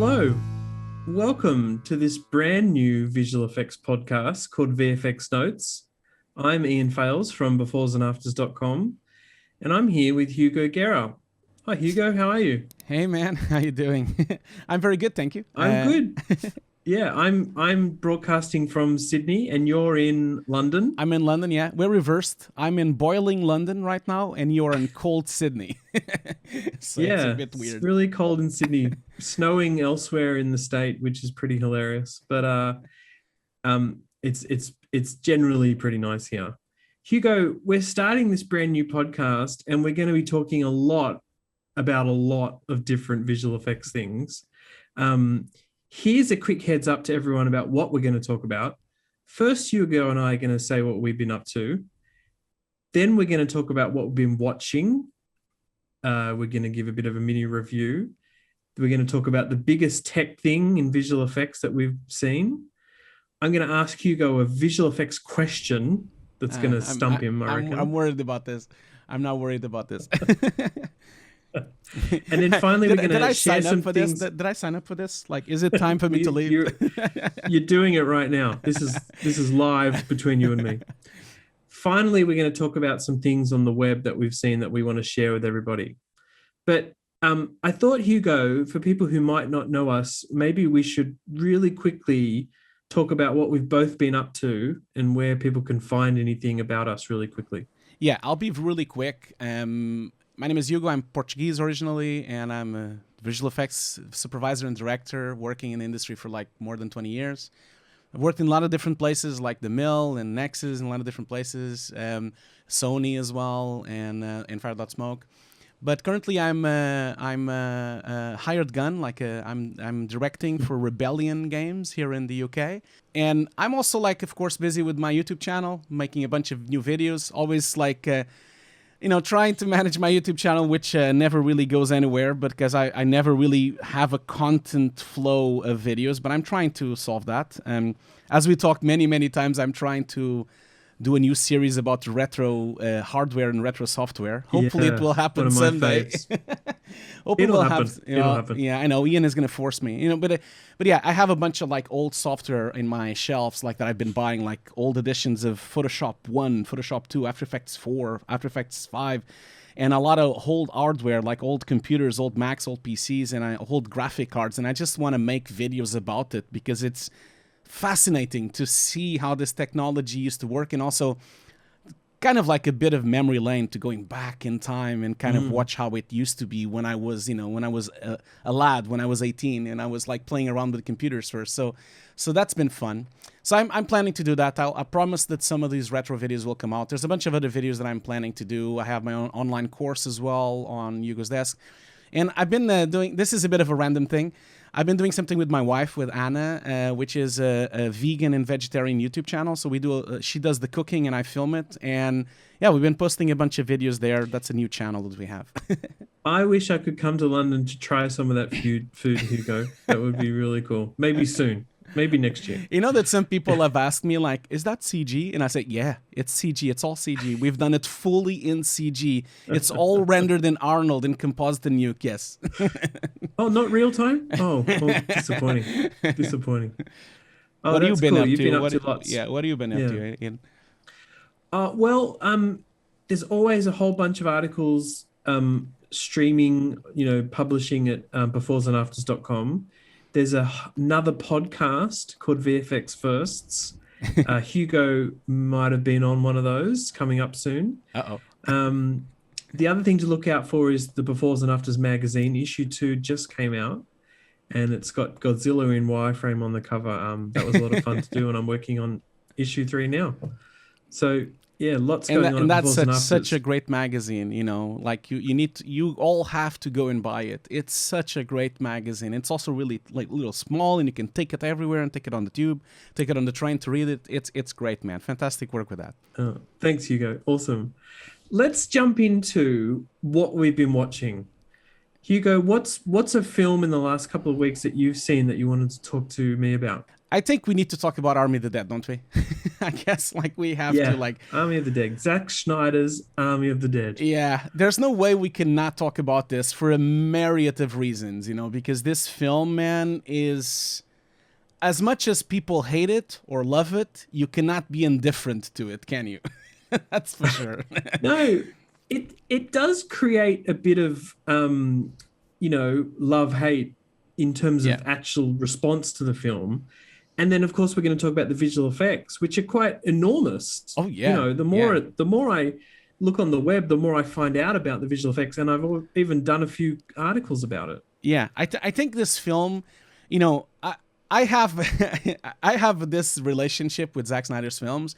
Hello, welcome to this brand new visual effects podcast called VFX Notes. I'm Ian Fales from beforesandafters.com, and I'm here with Hugo Guerra. Hi Hugo, how are you? Hey man, how you doing? I'm very good, thank you. I'm good. Yeah, I'm broadcasting from Sydney and you're in London. I'm in London, yeah. We're reversed. I'm in boiling London right now and you're in cold Sydney. So yeah, it's a bit weird. It's really cold in Sydney, snowing elsewhere in the state, which is pretty hilarious. But it's generally pretty nice here. Hugo, we're starting this brand new podcast and we're going to be talking a lot about a lot of different visual effects things. Here's a quick heads up to everyone about what we're going to talk about. First, Hugo and I are going to say what we've been up to. Then we're going to talk about what we've been watching. We're going to give a bit of a mini review. We're going to talk about the biggest tech thing in visual effects that we've seen. I'm going to ask Hugo a visual effects question that's going to stump him, I reckon. I'm worried about this. I'm not worried about this. And then finally, we're going to share some things. Did I sign up for this? Like, is it time for me to leave? You're doing it right now. This is live between you and me. Finally, we're going to talk about some things on the web that we've seen that we want to share with everybody. But I thought, Hugo, for people who might not know us, maybe we should really quickly talk about what we've both been up to and where people can find anything about us really quickly. Yeah, I'll be really quick. My name is Hugo. I'm Portuguese originally, and I'm a visual effects supervisor and director working in the industry for like more than 20 years. I've worked in a lot of different places like The Mill and Nexus and a lot of different places, Sony as well, and Fire.Smoke. But currently I'm a hired gun, like I'm directing for Rebellion Games here in the UK. And I'm also like, of course, busy with my YouTube channel, making a bunch of new videos, always like... trying to manage my YouTube channel, which never really goes anywhere, but because I never really have a content flow of videos, but I'm trying to solve that. As we talked many, many times, I'm trying to do a new series about retro hardware and retro software. Hopefully it will happen someday. It'll happen. Yeah, I know Ian is going to force me, but yeah, I have a bunch of like old software in my shelves, like that I've been buying, like old editions of Photoshop 1, Photoshop 2, After Effects 4, After Effects 5, and a lot of old hardware, like old computers, old Macs, old PCs, and old graphic cards, and I just want to make videos about it because it's fascinating to see how this technology used to work, and also kind of like a bit of memory lane to going back in time and kind of watch how it used to be when I was, a lad, when I was 18, and I was like playing around with computers first. So that's been fun. So I'm planning to do that. I promise that some of these retro videos will come out. There's a bunch of other videos that I'm planning to do. I have my own online course as well on Hugo's Desk. And I've been doing, this is a bit of a random thing. I've been doing something with my wife, with Anna, which is a vegan and vegetarian YouTube channel. So we do, she does the cooking and I film it. And yeah, we've been posting a bunch of videos there. That's a new channel that we have. I wish I could come to London to try some of that food, Hugo. That would be really cool. Maybe soon. Maybe next year. You know that some people have asked me, like, is that CG? And I say, yeah, it's CG. It's all CG. We've done it fully in CG. It's all rendered in Arnold in compositing Nuke, yes. Oh, not real time? Oh, disappointing. Disappointing. Oh, what have you been up to? You've been up to lots. Yeah, what have you been up to, Ian? There's always a whole bunch of articles streaming, publishing at beforesandafters.com. There's another podcast called VFX Firsts. Hugo might have been on one of those, coming up soon. Uh-oh. The other thing to look out for is the Befores and Afters magazine. Issue 2 just came out, and it's got Godzilla in wireframe on the cover. That was a lot of fun to do, and I'm working on issue 3 now. So yeah, lots going on. And that's such a great magazine, like you all have to go and buy it. It's such a great magazine. It's also really like little small, and you can take it everywhere and take it on the tube, take it on the train to read it. It's great, man. Fantastic work with that. Oh, thanks, Hugo. Awesome. Let's jump into what we've been watching. Hugo, what's a film in the last couple of weeks that you've seen that you wanted to talk to me about? I think we need to talk about Army of the Dead, don't we? I guess like we have to like Army of the Dead. Zack Snyder's Army of the Dead. Yeah, there's no way we cannot talk about this for a myriad of reasons, because this film, man, is as much as people hate it or love it, you cannot be indifferent to it, can you? That's for sure. No, it does create a bit of love-hate in terms of actual response to the film. And then, of course, we're going to talk about the visual effects, which are quite enormous. Oh, yeah. The more I look on the web, the more I find out about the visual effects. And I've even done a few articles about it. Yeah, I think this film, I have I have this relationship with Zack Snyder's films.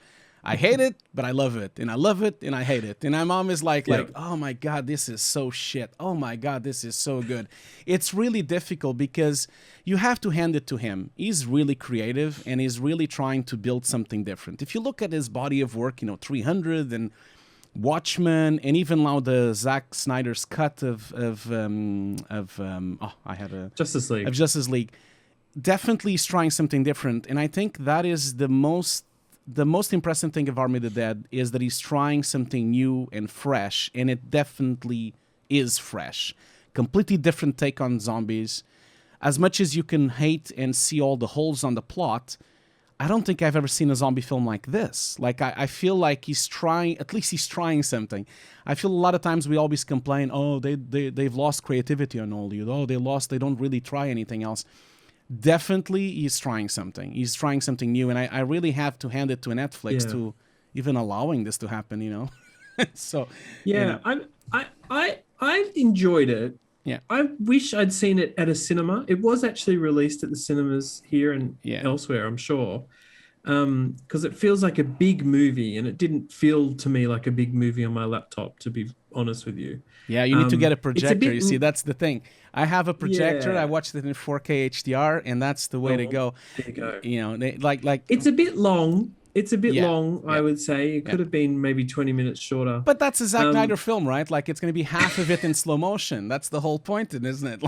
I hate it, but I love it. And I love it, and I hate it. And I'm always like, oh my God, this is so shit. Oh my God, this is so good. It's really difficult because you have to hand it to him. He's really creative, and he's really trying to build something different. If you look at his body of work, 300 and Watchmen, and even now the Zack Snyder's cut of Justice League. Of Justice League, definitely he's trying something different. And I think that is the most impressive thing of Army of the Dead is that he's trying something new and fresh, and it definitely is fresh. Completely different take on zombies. As much as you can hate and see all the holes on the plot, I don't think I've ever seen a zombie film like this. Like, I feel like he's trying something. I feel a lot of times we always complain, oh, they've lost creativity on all you. Oh, they don't really try anything else. Definitely he's trying something. He's trying something new, and I really have to hand it to Netflix to even allowing this to happen, So I enjoyed it. Yeah. I wish I'd seen it at a cinema. It was actually released at the cinemas here and elsewhere, I'm sure. Because it feels like a big movie, and it didn't feel to me like a big movie on my laptop, to be honest with you. Yeah, you need to get a projector. You see, that's the thing. I have a projector. Yeah. I watched it in 4K HDR, and that's the way to go. There you go. Like it's a bit long. It's a bit long, yeah. I would say. It could have been maybe 20 minutes shorter. But that's a Zack Snyder film, right? Like, it's going to be half of it in slow motion. That's the whole point, isn't it?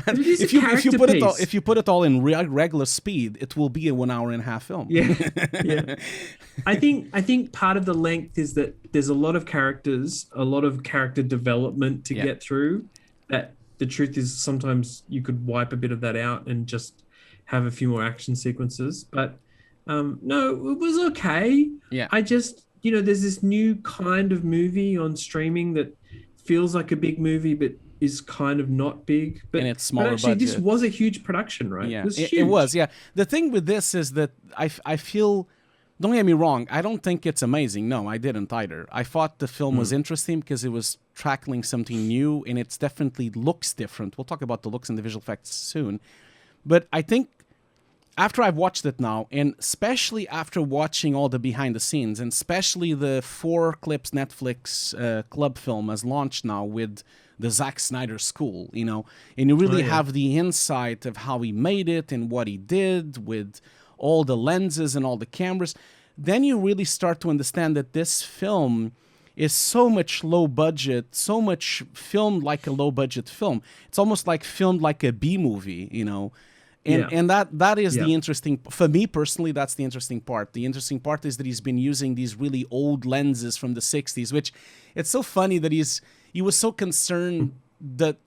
If you put it all in regular speed, it will be a 1 hour and a half film. Yeah. I think part of the length is that there's a lot of characters, a lot of character development to get through. That the truth is sometimes you could wipe a bit of that out and just have a few more action sequences. But no, it was okay. Yeah. I just, there's this new kind of movie on streaming that feels like a big movie, but is kind of not big. And it's smaller but actually, budget. This was a huge production, right? Yeah, it was huge. It was, yeah. The thing with this is that I feel, don't get me wrong, I don't think it's amazing. No, I didn't either. I thought the film was interesting because it was tackling something new, and it's definitely looks different. We'll talk about the looks and the visual effects soon. But I think after I've watched it now, and especially after watching all the behind the scenes, and especially the 4 clips Netflix club film has launched now with the Zack Snyder School, and you really have the insight of how he made it and what he did with all the lenses and all the cameras, then you really start to understand that this film is so much low budget, so much filmed like a low budget film. It's almost like filmed like a B movie, And that is the interesting, for me personally, that's the interesting part. The interesting part is that he's been using these really old lenses from the 60s, which it's so funny that he was so concerned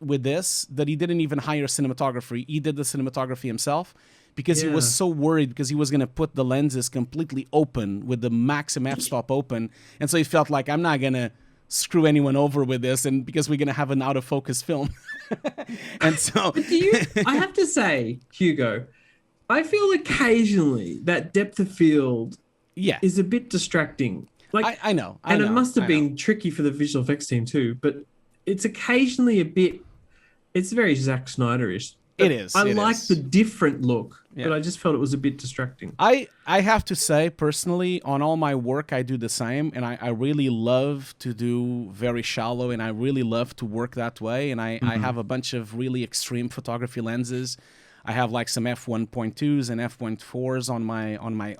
with this that he didn't even hire a cinematographer. He did the cinematography himself because he was so worried because he was going to put the lenses completely open with the maximum f-stop open. And so he felt like, I'm not going to screw anyone over with this, and because we're going to have an out of focus film. And so I have to say, Hugo, I feel occasionally that depth of field is a bit distracting. Like I know. It must have been tricky for the visual effects team too, but it's occasionally it's very Zack Snyder-ish. It is. I like the different look, but I just felt it was a bit distracting. I have to say, personally, on all my work, I do the same, and I really love to do very shallow, and I really love to work that way, and I have a bunch of really extreme photography lenses. I have like some f1.2s and f1.4s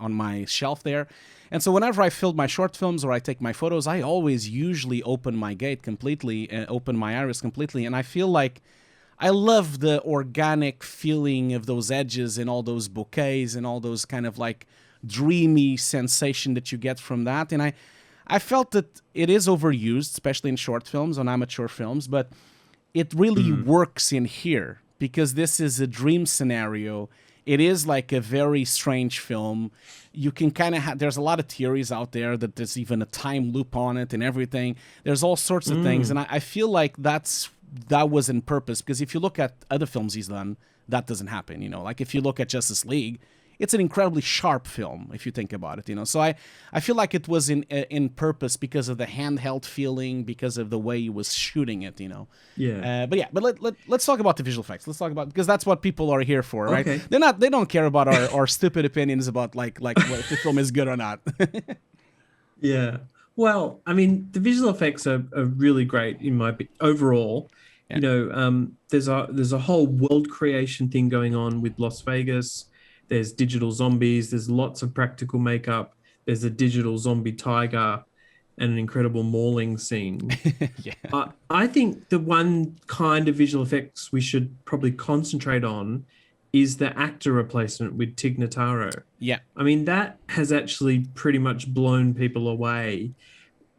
on my shelf there. And so whenever I film my short films or I take my photos, I always usually open my gate completely, open my iris completely, and I feel like I love the organic feeling of those edges and all those bouquets and all those kind of like dreamy sensation that you get from that. And I felt that it is overused, especially in short films, on amateur films, but it really works in here because this is a dream scenario. It is like a very strange film. You can kind of there's a lot of theories out there that there's even a time loop on it and everything. There's all sorts of things. And I feel like that was in purpose, because if you look at other films he's done, that doesn't happen, you know. Like if you look at Justice League, it's an incredibly sharp film if you think about it, you know. So I feel like it was in purpose because of the handheld feeling, because of the way he was shooting it, you know. Yeah. But let's talk about the visual effects. Let's talk about, because that's what people are here for, right? Okay. They don't care about our stupid opinions about like what, if the film is good or not. Yeah. Well, I mean, the visual effects are really great in my overall. Yeah. You know, there's a whole world creation thing going on with Las Vegas. There's digital zombies. There's lots of practical makeup. There's a digital zombie tiger and an incredible mauling scene. Yeah. I think the one kind of visual effects we should probably concentrate on is the actor replacement with Tig Notaro. Yeah. I mean, that has actually pretty much blown people away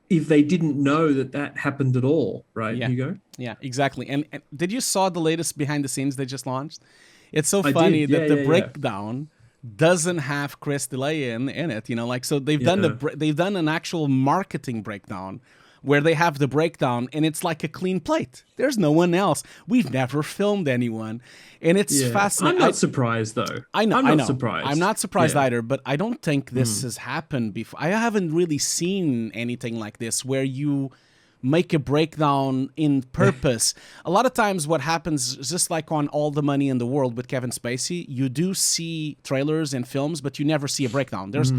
if they didn't know that happened at all, right, yeah. Hugo? Yeah, exactly. And did you saw the latest behind the scenes they just launched? It's so funny that the breakdown doesn't have Chris DeLay in it, you know, like, so they've done an actual marketing breakdown where they have the breakdown and it's like a clean plate. There's no one else. We've never filmed anyone. And it's fascinating. I'm not surprised though. I'm not surprised. I'm not surprised either, but I don't think this has happened before. I haven't really seen anything like this where you make a breakdown in purpose. A lot of times what happens is just like on All the Money in the World with Kevin Spacey, you do see trailers and films, but you never see a breakdown. There's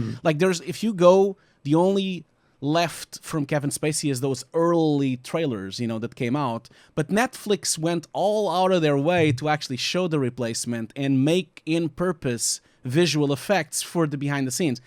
if you go, the only left from Kevin Spacey is those early trailers, you know, that came out. But Netflix went all out of their way to actually show the replacement and make in purpose visual effects for the behind the scenes.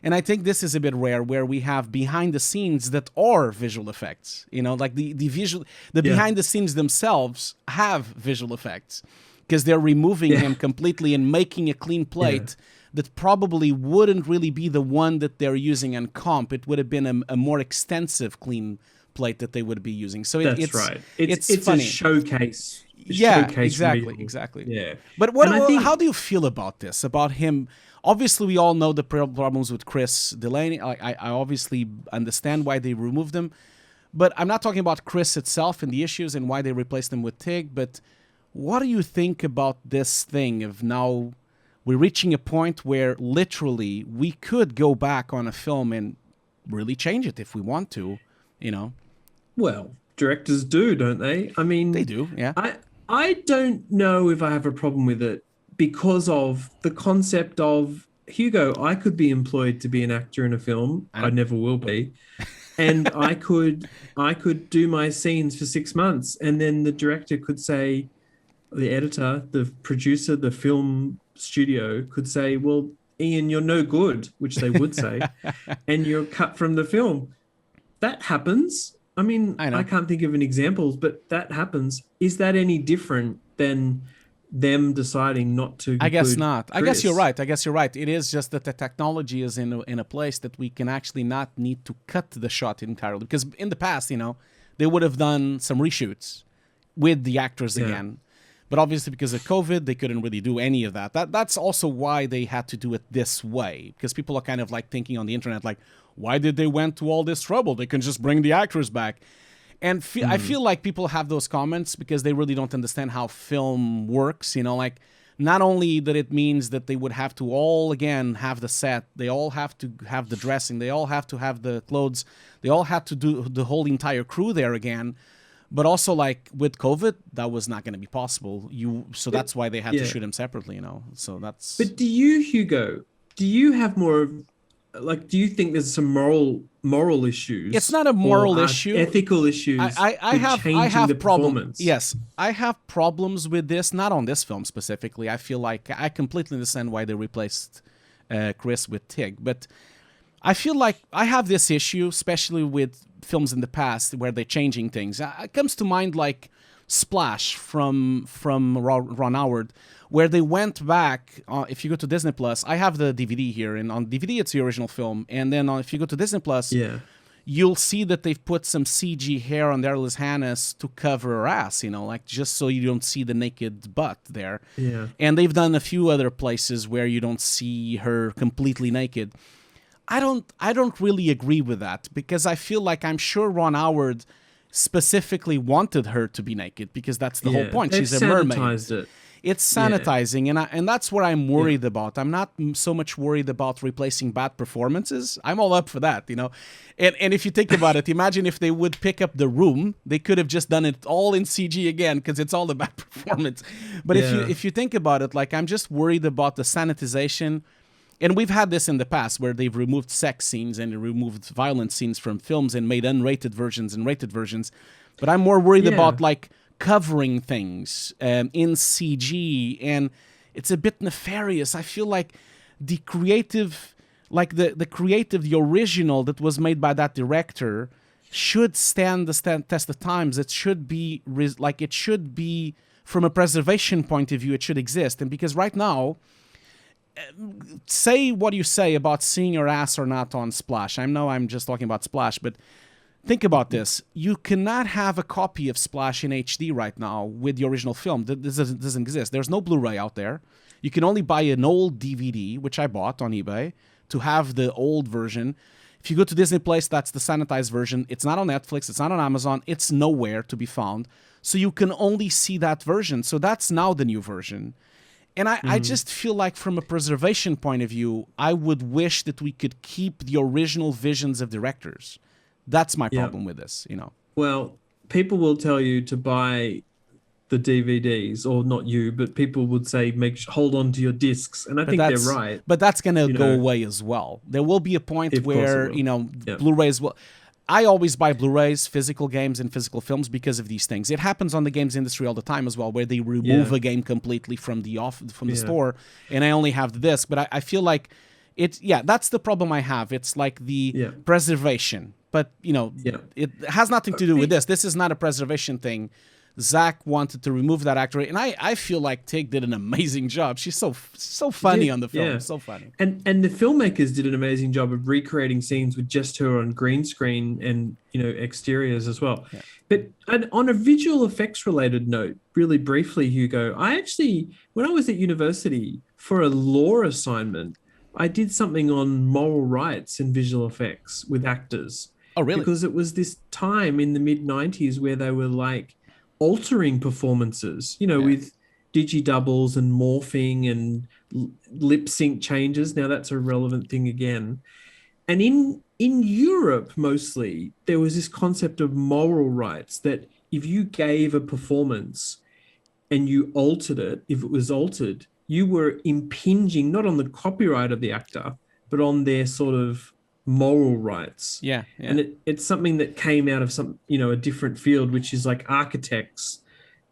And I think this is a bit rare, where we have behind the scenes that are visual effects. You know, like the behind the scenes themselves have visual effects, because they're removing him completely and making a clean plate that probably wouldn't really be the one that they're using on comp. It would have been a more extensive clean plate that they would be using. So it's right. It's funny. A showcase. Exactly. Yeah. But how do you feel about this? About him? Obviously, we all know the problems with Chris Delaney. I obviously understand why they removed him. But I'm not talking about Chris itself and the issues and why they replaced him with Tig. But what do you think about this thing of now we're reaching a point where literally we could go back on a film and really change it if we want to, you know? Well, directors do, don't they? I mean... They do, yeah. I don't know if I have a problem with it, because of the concept of, Hugo, I could be employed to be an actor in a film. I never will be. And I could do my scenes for 6 months, and then the director could say, the editor, the producer, the film studio could say, well, Ian, you're no good, which they would say, and you're cut from the film. That happens. I mean, I can't think of an example, but that happens. Is that any different than them deciding not to? I guess not. Chris? I guess you're right. It is just that the technology is in a place that we can actually not need to cut the shot entirely. Because in the past, you know, they would have done some reshoots with the actors again. But obviously, because of COVID, they couldn't really do any of that. That's also why they had to do it this way. Because people are kind of like thinking on the internet, like, why did they went to all this trouble? They can just bring the actors back. And I feel like people have those comments because they really don't understand how film works. You know, like, not only that it means that they would have to all, again, have the set. They all have to have the dressing. They all have to have the clothes. They all have to do the whole entire crew there again. But also, like, with COVID, that was not going to be possible. So that's why they had to shoot him separately, you know. So that's... But do you, Hugo, do you have more... Like, do you think there's some moral issues? It's not a moral issue. Ethical issues. I have problems. Yes, I have problems with this. Not on this film specifically. I feel like I completely understand why they replaced Chris with Tig, but I feel like I have this issue, especially with films in the past where they're changing things. It comes to mind like Splash from Ron Howard, where they went back. If you go to Disney Plus, I have the DVD here, and on DVD it's the original film, and then if you go to Disney Plus, you'll see that they've put some CG hair on Daryl's Hannah's to cover her ass, like just so you don't see the naked butt there. Yeah. And they've done a few other places where you don't see her completely naked. I don't really agree with that, because I feel like I'm sure Ron Howard specifically wanted her to be naked, because that's the whole point. They've She's a mermaid. sanitized it. It's sanitizing, and that's what I'm worried about. I'm not so much worried about replacing bad performances. I'm all up for that, And if you think about it, imagine if they would pick up The Room, they could have just done it all in CG again, because it's all the bad performance. But if you think about it, like, I'm just worried about the sanitization. And we've had this in the past where they've removed sex scenes and removed violent scenes from films and made unrated versions and rated versions. But I'm more worried about, like, covering things in CG, and it's a bit nefarious. I feel like the creative, the original that was made by that director should stand the test of times. It should be, from a preservation point of view, it should exist. And because right now, say what you say about seeing your ass or not on Splash. I know I'm just talking about Splash, but think about this. You cannot have a copy of Splash in HD right now with the original film. This doesn't exist. There's no Blu-ray out there. You can only buy an old DVD, which I bought on eBay, to have the old version. If you go to Disney Plus, that's the sanitized version. It's not on Netflix. It's not on Amazon. It's nowhere to be found. So you can only see that version. So that's now the new version. And I just feel like, from a preservation point of view, I would wish that we could keep the original visions of directors. That's my problem with this, Well, people will tell you to buy the DVDs, or not you, but people would say hold on to your discs, and I think they're right. But that's going to go away as well. There will be a point where Blu-rays will. I always buy Blu-rays, physical games, and physical films because of these things. It happens on the games industry all the time as well, where they remove a game completely from the store, and I only have the disc. But I feel like that's the problem I have. It's like the preservation, but it has nothing to do with this. This is not a preservation thing. Zach wanted to remove that actor, and I feel like Tig did an amazing job. She's so funny on the film, so funny. And the filmmakers did an amazing job of recreating scenes with just her on green screen and exteriors as well. Yeah. But on a visual effects related note, really briefly, Hugo, I actually, when I was at university for a law assignment, I did something on moral rights in visual effects with actors. Oh, really? Because it was this time in the mid-90s where they were like altering performances, with digi-doubles and morphing and lip sync changes. Now that's a relevant thing again. And in Europe, mostly, there was this concept of moral rights, that if you gave a performance and you altered it, if it was altered, you were impinging not on the copyright of the actor, but on their sort of moral rights. Yeah. And it's something that came out of a different field, which is like architects.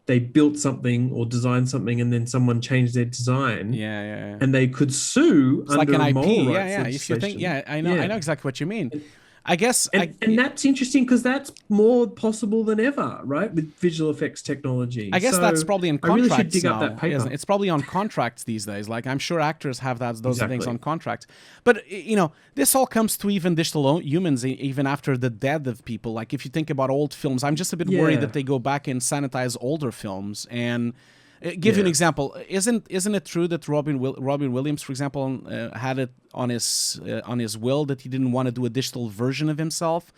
They built something or designed something, and then someone changed their design. Yeah. And they could sue it's under like an moral IP. rights Yeah. If you think, I know exactly what you mean. I guess, and that's interesting, because that's more possible than ever, right? With visual effects technology. I guess that's probably in contracts. I really should dig up that paper. Isn't it? It's probably on contracts these days. Like, I'm sure actors have those things on contracts. But this all comes to even digital humans, even after the death of people. Like, if you think about old films, I'm just a bit worried that they go back and sanitize older films. And give you an example. Isn't it true that Robin Williams, for example, had it on his will that he didn't want to do a digital version of himself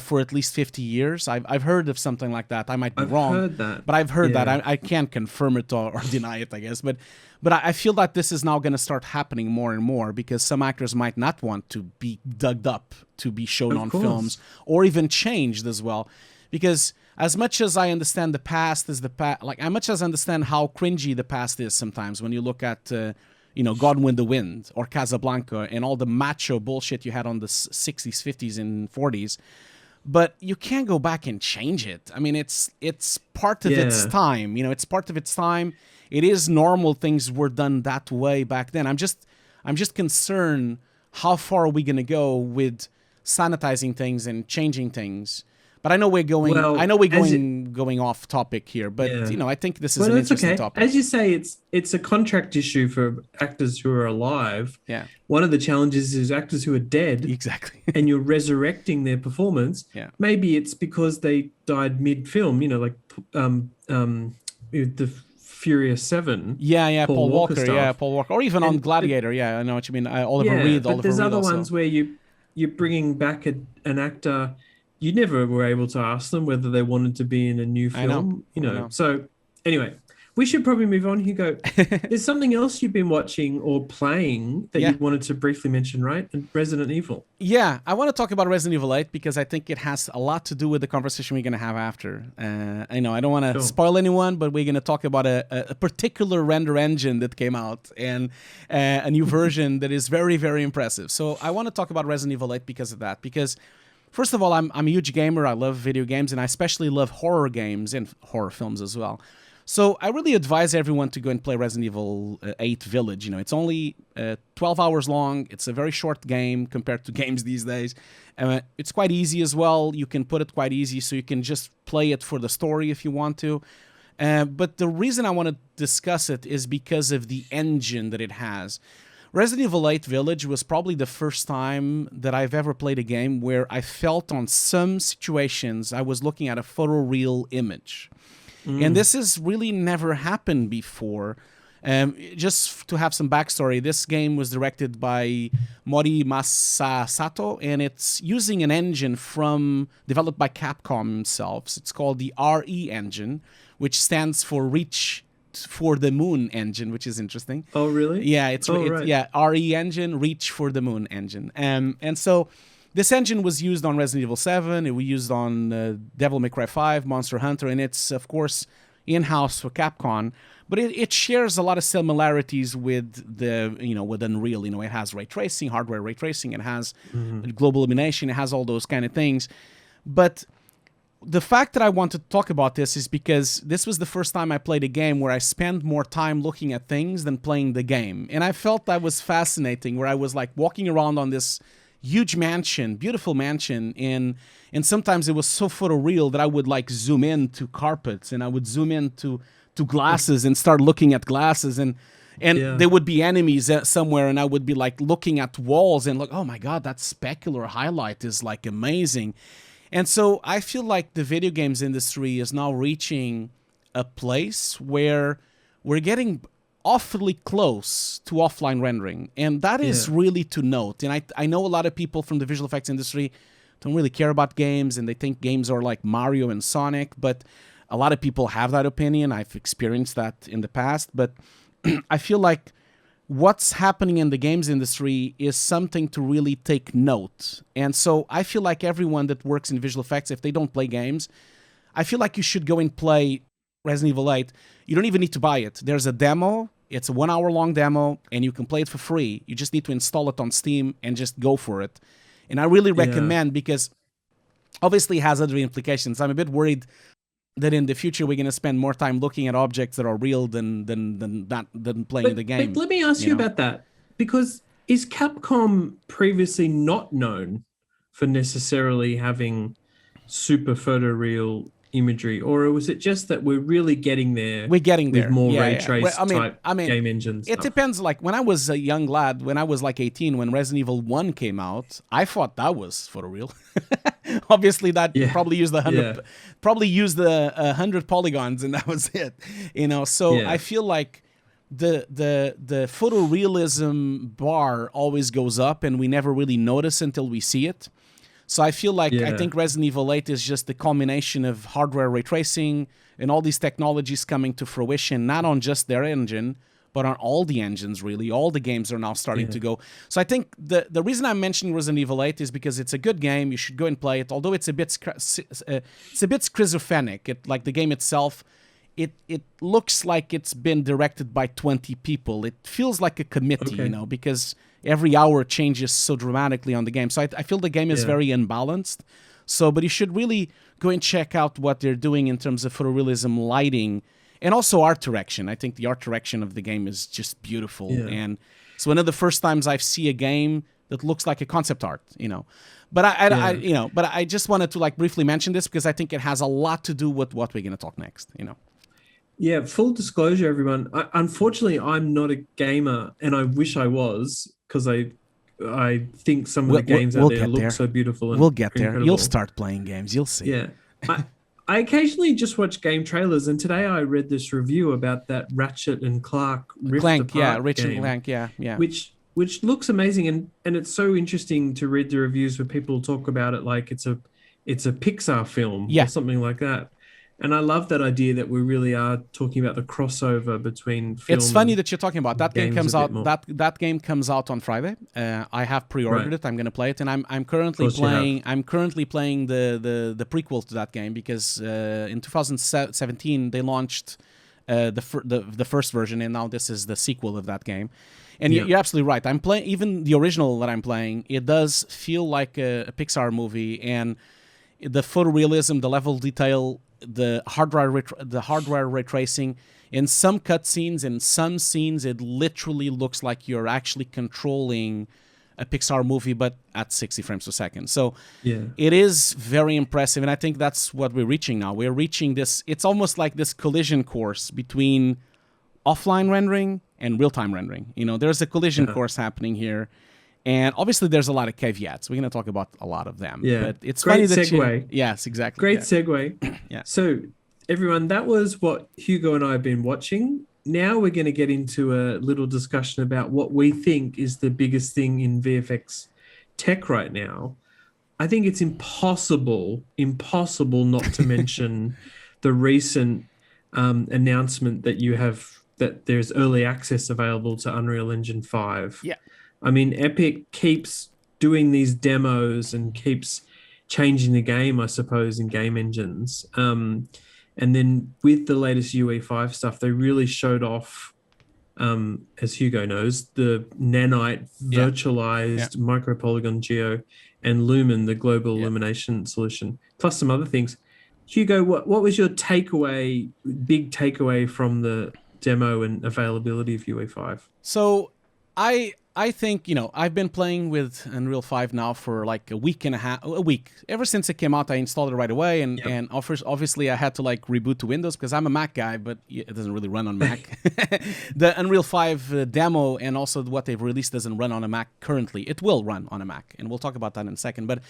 for at least 50 years? I've heard of something like that. I might be wrong. I've heard that. But I've heard that. I can't confirm it or deny it, I guess. But I feel that this is now going to start happening more and more, because some actors might not want to be dug up to be shown on films, or even changed as well. Because as much as I understand the past is the past, like, as much as I understand how cringy the past is sometimes when you look at, Gone with the Wind or Casablanca and all the macho bullshit you had on the 60s, 50s, and 40s, but you can't go back and change it. I mean, it's part of its time. It's part of its time. It is normal. Things were done that way back then. I'm just concerned, how far are we going to go with sanitizing things and changing things? But I know we're going. Well, I know we're going off topic here, but Yeah. I think this is Well, an that's interesting okay. topic. As you say, it's a contract issue for actors who are alive. Yeah, One of the challenges is actors who are dead, exactly. and you're resurrecting their performance. Yeah. Maybe it's because they died mid-film. Like with the Furious 7. Yeah, Paul Walker stuff. yeah, Paul Walker, or even on Gladiator. Yeah, I know what you mean. Oliver Reed. But there's other also. ones where you're bringing back an actor. You never were able to ask them whether they wanted to be in a new film. I know. So anyway, we should probably move on, Hugo. There's something else you've been watching or playing that you wanted to briefly mention, right? Resident Evil. Yeah, I want to talk about Resident Evil 8 because I think it has a lot to do with the conversation we're going to have after. I know I don't want to spoil anyone, but we're going to talk about a particular render engine that came out and a new version that is very, very impressive. So I want to talk about Resident Evil 8 because of that. Because first of all, I'm a huge gamer. I love video games, and I especially love horror games and horror films as well. So I really advise everyone to go and play Resident Evil 8 Village. It's only 12 hours long. It's a very short game compared to games these days. It's quite easy as well. You can put it quite easy, so you can just play it for the story if you want to. But the reason I want to discuss it is because of the engine that it has. Resident Evil 8 Village was probably the first time that I've ever played a game where I felt on some situations I was looking at a photoreal image. And this has really never happened before. Just to have some backstory, this game was directed by Mori Masasato, and it's using an engine developed by Capcom themselves. It's called the RE engine, which stands for Reach for the Moon engine, which is interesting. Oh, really? Yeah, RE engine, Reach for the Moon engine. And so this engine was used on Resident Evil 7, it was used on Devil May Cry 5, Monster Hunter, and it's, of course, in-house for Capcom. But it shares a lot of similarities with with Unreal. It has ray tracing, hardware ray tracing, it has global illumination, it has all those kind of things. But the fact that I want to talk about this is because this was the first time I played a game where I spent more time looking at things than playing the game. And I felt that was fascinating, where I was like walking around on this huge mansion, beautiful mansion, and sometimes it was so photoreal that I would like zoom in to carpets, and I would zoom in to glasses and start looking at glasses, and there would be enemies somewhere, and I would be like looking at walls and like, oh my god, that specular highlight is like amazing. And so I feel like the video games industry is now reaching a place where we're getting awfully close to offline rendering, and that is really to note. And I know a lot of people from the visual effects industry don't really care about games, and they think games are like Mario and Sonic, but a lot of people have that opinion. I've experienced that in the past, but I feel like what's happening in the games industry is something to really take note. And so I feel like everyone that works in visual effects, if they don't play games, I feel like you should go and play Resident Evil 8. You don't even need to buy it. There's a demo. It's a 1 hour long demo, and you can play it for free. You just need to install it on Steam and just go for it. And I really recommend, because obviously it has other implications. I'm a bit worried that in the future we're going to spend more time looking at objects that are real than playing the game. But let me ask you about that, because is Capcom previously not known for necessarily having super photoreal imagery, or was it just that we're really getting there? We're getting there with more ray trace type game engines. It depends. Like when I was a young lad, when I was like 18, when Resident Evil 1 came out, I thought that was photoreal. Obviously, that probably used the 100 polygons, and that was it. So I feel like the photorealism bar always goes up, and we never really notice until we see it. So I feel like I think Resident Evil 8 is just the culmination of hardware ray tracing and all these technologies coming to fruition, not on just their engine, but on all the engines, really. All the games are now starting to go. So I think the reason I'm mentioning Resident Evil 8 is because it's a good game. You should go and play it, although it's a bit schizophrenic. Like the game itself, it looks like it's been directed by 20 people. It feels like a committee, because every hour changes so dramatically on the game. So I feel the game is very unbalanced. But you should really go and check out what they're doing in terms of photorealism, lighting, and also art direction. I think the art direction of the game is just beautiful. And it's one of the first times I see a game that looks like a concept art, But I just wanted to like briefly mention this because I think it has a lot to do with what we're going to talk next, Yeah, full disclosure, everyone. Unfortunately, I'm not a gamer, and I wish I was, because I think some of the games out there look so beautiful and we'll get there. incredible. You'll start playing games. You'll see. Yeah. I occasionally just watch game trailers, and today I read this review about that Ratchet and Clank Rift Apart Ratchet game, and Clank, yeah. Which looks amazing, and it's so interesting to read the reviews where people talk about it like it's a Pixar film or something like that. And I love that idea that we really are talking about the crossover between film. It's funny that you're talking about that game comes out. That game comes out on Friday. I have pre-ordered it. I'm going to play it, and I'm currently playing. I'm currently playing the prequel to that game because in 2017 they launched the first version, and now this is the sequel of that game. And you're absolutely right. I'm playing even the original that I'm playing. It does feel like a Pixar movie, and the photorealism, the level detail, the hardware ray tracing. In some cutscenes, in some scenes, it literally looks like you're actually controlling a Pixar movie, but at 60 frames per second. So it is very impressive, and I think that's what we're reaching now. We're reaching this. It's almost like this collision course between offline rendering and real-time rendering. There's a collision course happening here. And obviously, there's a lot of caveats. We're going to talk about a lot of them. Yeah, but it's great funny that segue. Yes, exactly. Great segue. Yeah. So, everyone, that was what Hugo and I have been watching. Now we're going to get into a little discussion about what we think is the biggest thing in VFX tech right now. I think it's impossible not to mention the recent announcement that there's early access available to Unreal Engine 5. Yeah. I mean, Epic keeps doing these demos and keeps changing the game, I suppose, in game engines. And then with the latest UE5 stuff, they really showed off, as Hugo knows, the nanite virtualized micropolygon geo and Lumen, the global illumination solution, plus some other things. Hugo, what was your big takeaway from the demo and availability of UE5? So I think, I've been playing with Unreal 5 now for like a week. Ever since it came out, I installed it right away. And obviously I had to like reboot to Windows because I'm a Mac guy, but it doesn't really run on Mac. The Unreal 5 demo and also what they've released doesn't run on a Mac currently. It will run on a Mac, and we'll talk about that in a second. But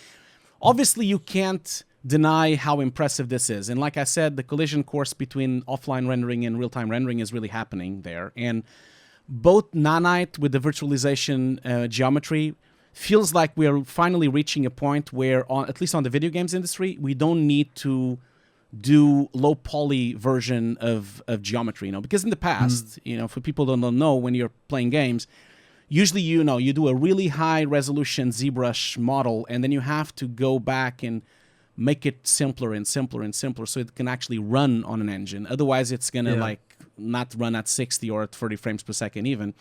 obviously you can't deny how impressive this is. And like I said, the collision course between offline rendering and real-time rendering is really happening there. And both nanite with the virtualization geometry feels like we're finally reaching a point where, at least on the video games industry, we don't need to do low poly version of geometry, because in the past, for people who don't know, when you're playing games, usually, you do a really high resolution ZBrush model, and then you have to go back and make it simpler and simpler and simpler so it can actually run on an engine. Otherwise, it's going to not run at 60 or at 30 frames per second even.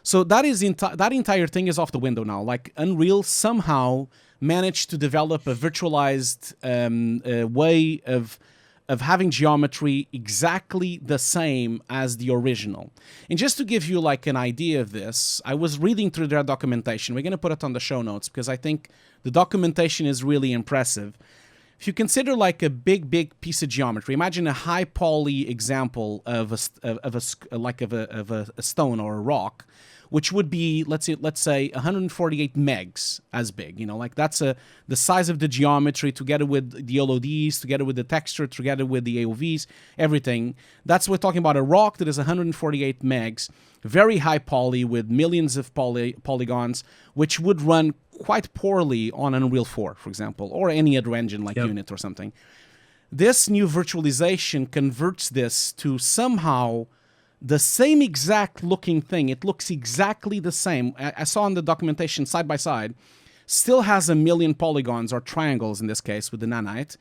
So that entire thing is off the window now. Like Unreal somehow managed to develop a virtualized way of having geometry exactly the same as the original. And just to give you like an idea of this, I was reading through their documentation. We're going to put it on the show notes because I think the documentation is really impressive. If you consider like a big piece of geometry, imagine a high poly example of a stone or a rock, which would be let's say 148 megs as big. Like that's the size of the geometry together with the LODs, together with the texture, together with the AOVs, everything. We're talking about a rock that is 148 megs, very high poly with millions of polygons, which would run quite poorly on Unreal 4, for example, or any other engine like Unity or something. This new virtualization converts this to somehow the same exact looking thing. It looks exactly the same. I saw in the documentation side by side, still has a million polygons or triangles in this case with the nanite,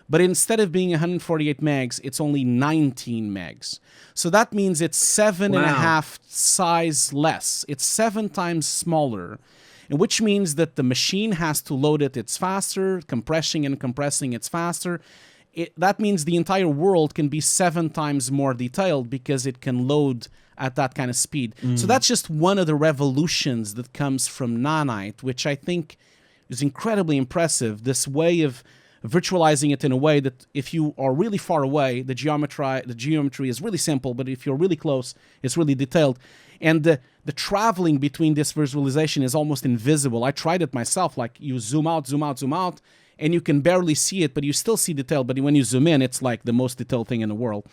but instead of being 148 megs, it's only 19 megs. So that means it's 7.5 size less. It's 7 times smaller. Which means that the machine has to load it, it's faster, compressing, it's faster. that means the entire world can be 7 times more detailed because it can load at that kind of speed. So that's just one of the revolutions that comes from Nanite, which I think is incredibly impressive. This way of virtualizing it in a way that if you are really far away, the geometry is really simple, but if you're really close, it's really detailed. And the traveling between this visualization is almost invisible. I tried it myself, like you zoom out, zoom out, zoom out, and you can barely see it, but you still see detail. But when you zoom in, it's like the most detailed thing in the world.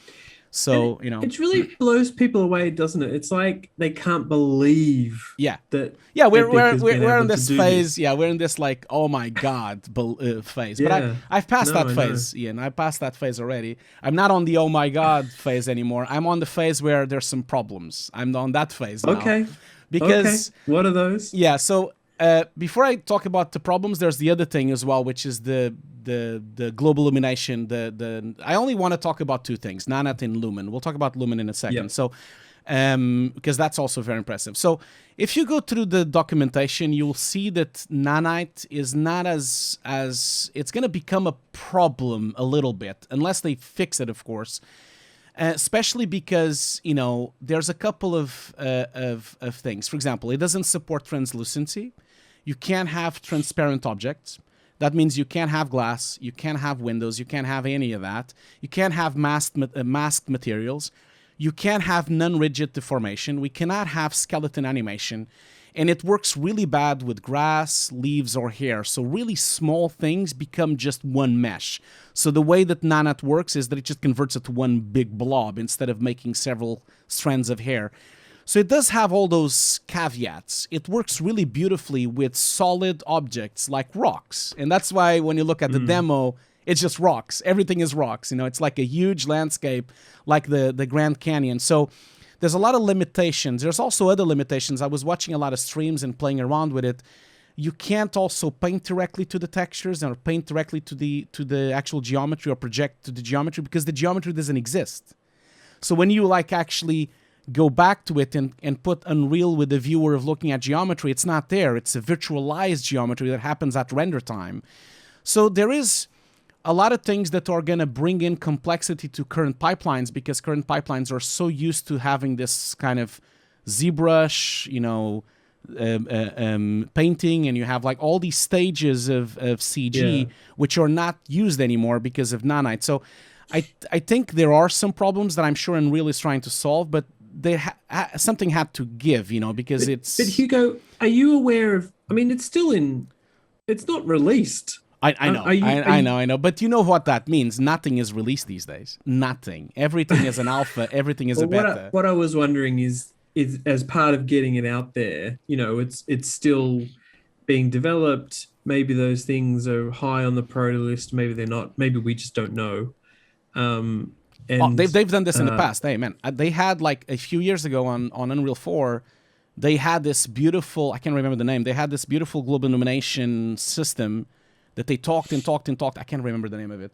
So, it really blows people away, doesn't it? It's like they can't believe that. Yeah, we're in this phase. Yeah, we're in this like, oh my God phase. But I've passed that phase, Ian. I passed that phase already. I'm not on the oh my God phase anymore. I'm on the phase where there's some problems. I'm on that phase now. Okay. Because what are those? Yeah, so before I talk about the problems, there's the other thing as well, which is the global illumination. I only want to talk about 2 things, Nanite and Lumen. We'll talk about Lumen in a second. Yep. So, because that's also very impressive. So, if you go through the documentation, you'll see that Nanite is not as it's going to become a problem a little bit, unless they fix it, of course. Especially because there's a couple of things. For example, it doesn't support translucency. You can't have transparent objects. That means you can't have glass, you can't have windows, you can't have any of that. You can't have masked materials. You can't have non-rigid deformation. We cannot have skeleton animation. And it works really bad with grass, leaves, or hair. So really small things become just one mesh. So the way that Nanite works is that it just converts it to one big blob instead of making several strands of hair. So it does have all those caveats. It works really beautifully with solid objects like rocks. And that's why when you look at the demo, it's just rocks. Everything is rocks. It's like a huge landscape like the Grand Canyon. So there's a lot of limitations. There's also other limitations. I was watching a lot of streams and playing around with it. You can't also paint directly to the textures or paint directly to the actual geometry or project to the geometry because the geometry doesn't exist. So when you actually go back to it and put Unreal with the viewer of looking at geometry, it's not there. It's a virtualized geometry that happens at render time. So there is a lot of things that are going to bring in complexity to current pipelines because current pipelines are so used to having this kind of ZBrush, painting, and you have all these stages of CG which are not used anymore because of Nanite. So I think there are some problems that I'm sure Unreal is trying to solve, but something had to give, because it's... But Hugo, are you aware of... I mean, it's not released. I know, I know. But you know what that means. Nothing is released these days. Nothing. Everything is an alpha. Everything is a beta. What I was wondering is as part of getting it out there, it's still being developed. Maybe those things are high on the priority list. Maybe they're not. Maybe we just don't know. They've done this in the past. Hey, man, they had a few years ago on Unreal 4, they had this beautiful, I can't remember the name, they had this beautiful global illumination system that they talked and talked and talked. I can't remember the name of it.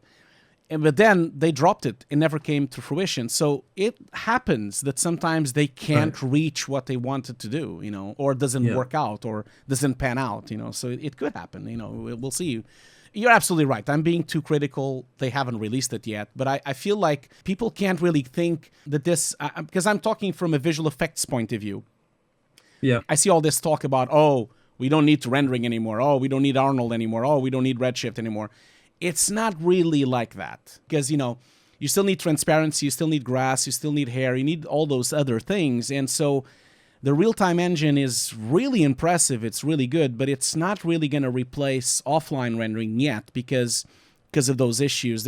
But then they dropped it. It never came to fruition. So it happens that sometimes they can't reach what they wanted to do, or doesn't work out or doesn't pan out, So it could happen, we'll see. You're absolutely right. I'm being too critical. They haven't released it yet. But I feel like people can't really think that this... because I'm talking from a visual effects point of view. Yeah. I see all this talk about, we don't need rendering anymore. We don't need Arnold anymore. We don't need Redshift anymore. It's not really like that. Because, you still need transparency. You still need grass. You still need hair. You need all those other things. And so... the real-time engine is really impressive. It's really good, but it's not really going to replace offline rendering yet because of those issues.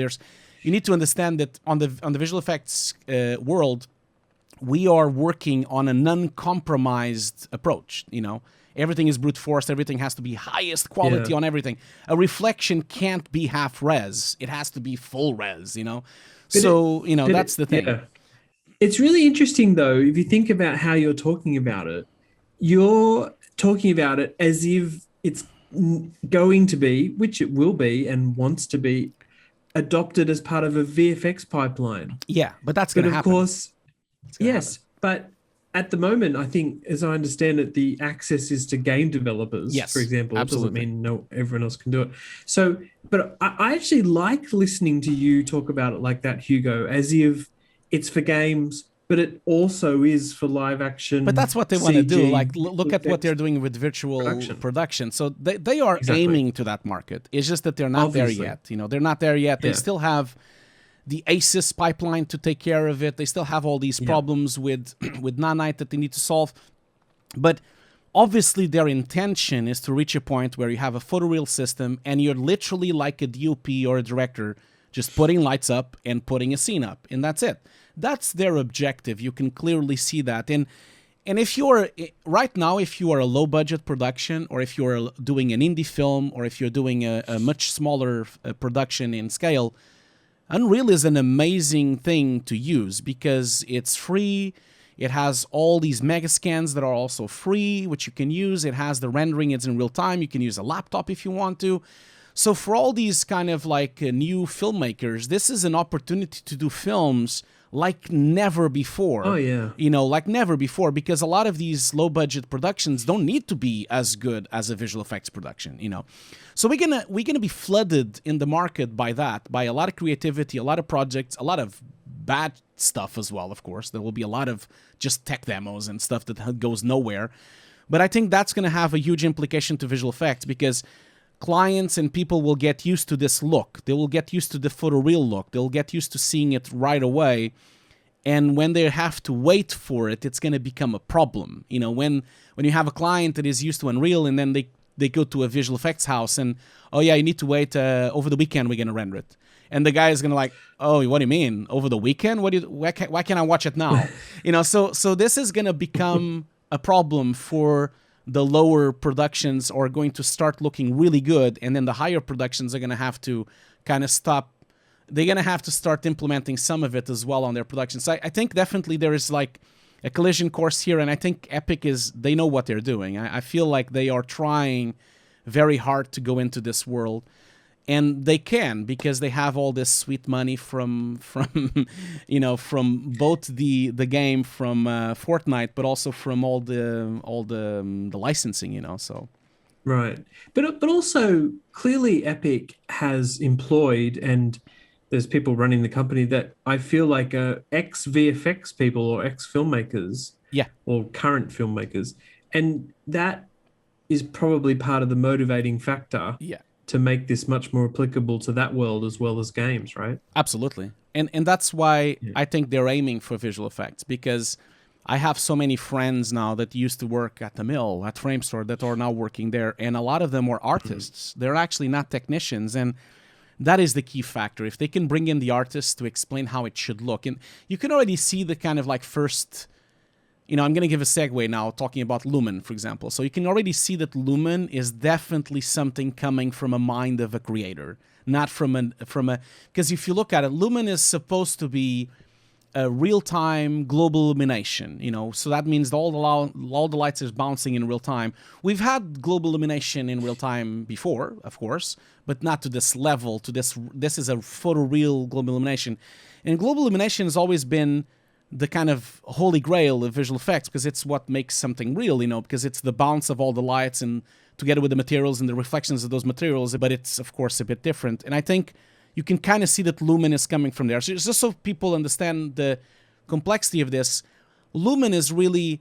You need to understand that on the visual effects world, we are working on an uncompromised approach. Everything is brute force. Everything has to be highest quality on everything. A reflection can't be half res. It has to be full res. That's the thing. Yeah. It's really interesting, though, if you think about how you're talking about it. You're talking about it as if it's going to be, which it will be and wants to be, adopted as part of a VFX pipeline. Yeah, but that's going to happen. Of course, yes, but at the moment, I think, as I understand it, the access is to game developers, for Yes, example. It doesn't absolutely. mean no everyone else can do it. So, but I actually like listening to you talk about it like that, Hugo, as if it's for games, but it also is for live But action that's what they want to do. CG Like, look at what they're effects doing with virtual production. production. So they are Exactly. aiming to that market. It's just that they're not there Obviously. yet. They're not there yet. They Yeah. still have the ASIS pipeline to take care of it. They still have all these Yeah. problems with with Nanite that they need to solve. But obviously their intention is to reach a point where you have a photoreal system and you're literally like a DOP or a director just putting lights up and putting a scene up, and that's it. That's their objective. You can clearly see that. And if you're right now, if you are a low budget production, or if you're doing an indie film, or if you're doing a much smaller production in scale, Unreal is an amazing thing to use because it's free. It has all these mega scans that are also free, which you can use. It has the rendering, it's in real time. You can use a laptop if you want to. So for all these kind of like new filmmakers, this is an opportunity to do films like never before. Oh yeah. Like never before, because a lot of these low budget productions don't need to be as good as a visual effects production. So we're gonna be flooded in the market by that, by a lot of creativity, a lot of projects, a lot of bad stuff as well, of course. There will be a lot of just tech demos and stuff that goes nowhere. But I think that's going to have a huge implication to visual effects because clients and people will get used to this look. They will get used to the photoreal look. They'll get used to seeing it right away. And when they have to wait for it, it's going to become a problem. When you have a client that is used to Unreal and then they go to a visual effects house and, oh yeah, you need to wait over the weekend, we're going to render it. And the guy is gonna like, oh, what do you mean over the weekend? Why can't I watch it now? So this is gonna become a problem for the lower productions, are going to start looking really good, and then the higher productions are gonna have to kind of stop. They're gonna have to start implementing some of it as well on their productions. So I think definitely there is like a collision course here, and I think Epic they know what they're doing. I feel like they are trying very hard to go into this world. And they can, because they have all this sweet money from both the game, from Fortnite, but also from all the licensing. So Right. But also clearly Epic has employed, and there's people running the company that I feel like are ex VFX people or ex filmmakers yeah, or current filmmakers. And that is probably part of the motivating factor yeah, to make this much more applicable to that world as well as games, right? absolutely. And that's why Yeah. I think they're aiming for visual effects, because I have so many friends now that used to work at the mill, at Framestore, that are now working there, and a lot of them were artists. They're actually not technicians, and that is the key factor. If they can bring in the artists to explain how it should look, and you can already see the kind of like first, I'm going to give a segue now talking about Lumen, for example. So you can already see that Lumen is definitely something coming from a mind of a creator, not from a, because if you look at it, Lumen is supposed to be a real-time global illumination, so that means all the lights is bouncing in real time. We've had global illumination in real time before, of course, but not to this level. This is a photoreal global illumination, and global illumination has always been the kind of holy grail of visual effects, because it's what makes something real, because it's the bounce of all the lights and together with the materials and the reflections of those materials, but it's of course a bit different. And I think you can kind of see that Lumen is coming from there. So just so people understand the complexity of this, Lumen is really,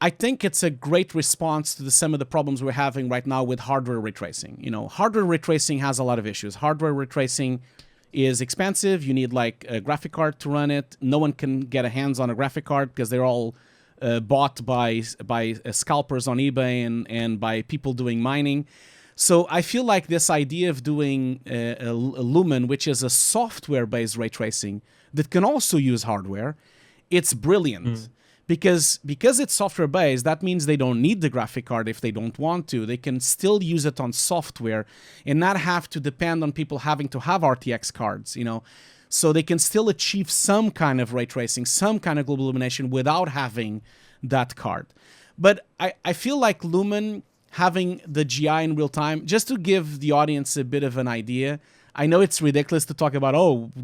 I think it's a great response to some of the problems we're having right now with hardware ray tracing. Hardware ray tracing has a lot of issues. Hardware ray tracing is expensive. You need like a graphic card to run it. No one can get a hands on a graphic card because they're all bought by scalpers on eBay and by people doing mining. So I feel like this idea of doing a Lumen, which is a software-based ray tracing that can also use hardware, it's brilliant. Because it's software-based, that means they don't need the graphic card if they don't want to. They can still use it on software and not have to depend on people having to have RTX cards, So they can still achieve some kind of ray tracing, some kind of global illumination without having that card. But I feel like Lumen having the GI in real time, just to give the audience a bit of an idea, I know it's ridiculous to talk about,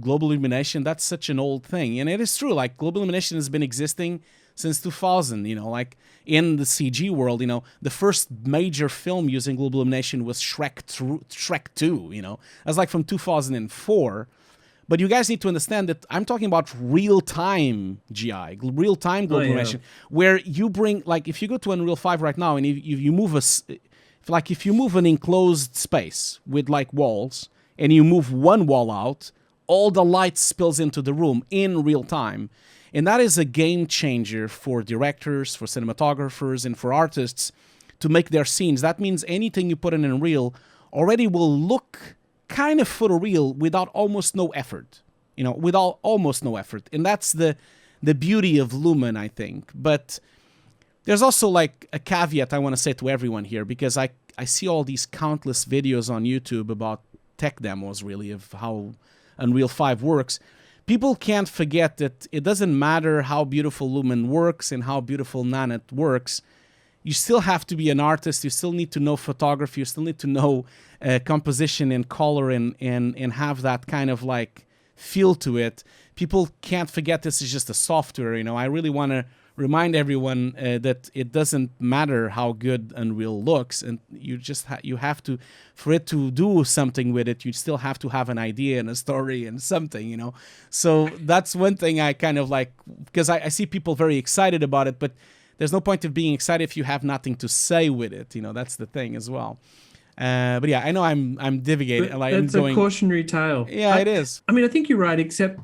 global illumination, that's such an old thing. And it is true, like global illumination has been existing since 2000. Like in the CG world, the first major film using global illumination was Shrek 2. That's like from 2004. But you guys need to understand that I'm talking about real-time GI, real-time global illumination, where you bring, like, if you go to Unreal 5 right now and you move if you move an enclosed space with like walls and you move one wall out, all the light spills into the room in real time. And that is a game changer for directors, for cinematographers, and for artists to make their scenes. That means anything you put in Unreal already will look kind of photoreal without almost no effort. Without almost no effort. And that's the beauty of Lumen, I think. But there's also like a caveat I want to say to everyone here, because I see all these countless videos on YouTube about tech demos, really, of how Unreal 5 works. People can't forget that it doesn't matter how beautiful Lumen works and how beautiful Nanite works. You still have to be an artist. You still need to know photography. You still need to know composition and color and have that kind of like feel to it. People can't forget this is just a software. I really want to remind everyone that it doesn't matter how good Unreal looks, and you just you have to, for it to do something with it, you still have to have an idea and a story and something. So that's one thing I kind of like, because I see people very excited about it, but there's no point of being excited if you have nothing to say with it. That's the thing as well. But yeah, I know I'm divagating. It's a cautionary tale. Yeah, it is. I mean, I think you're right, except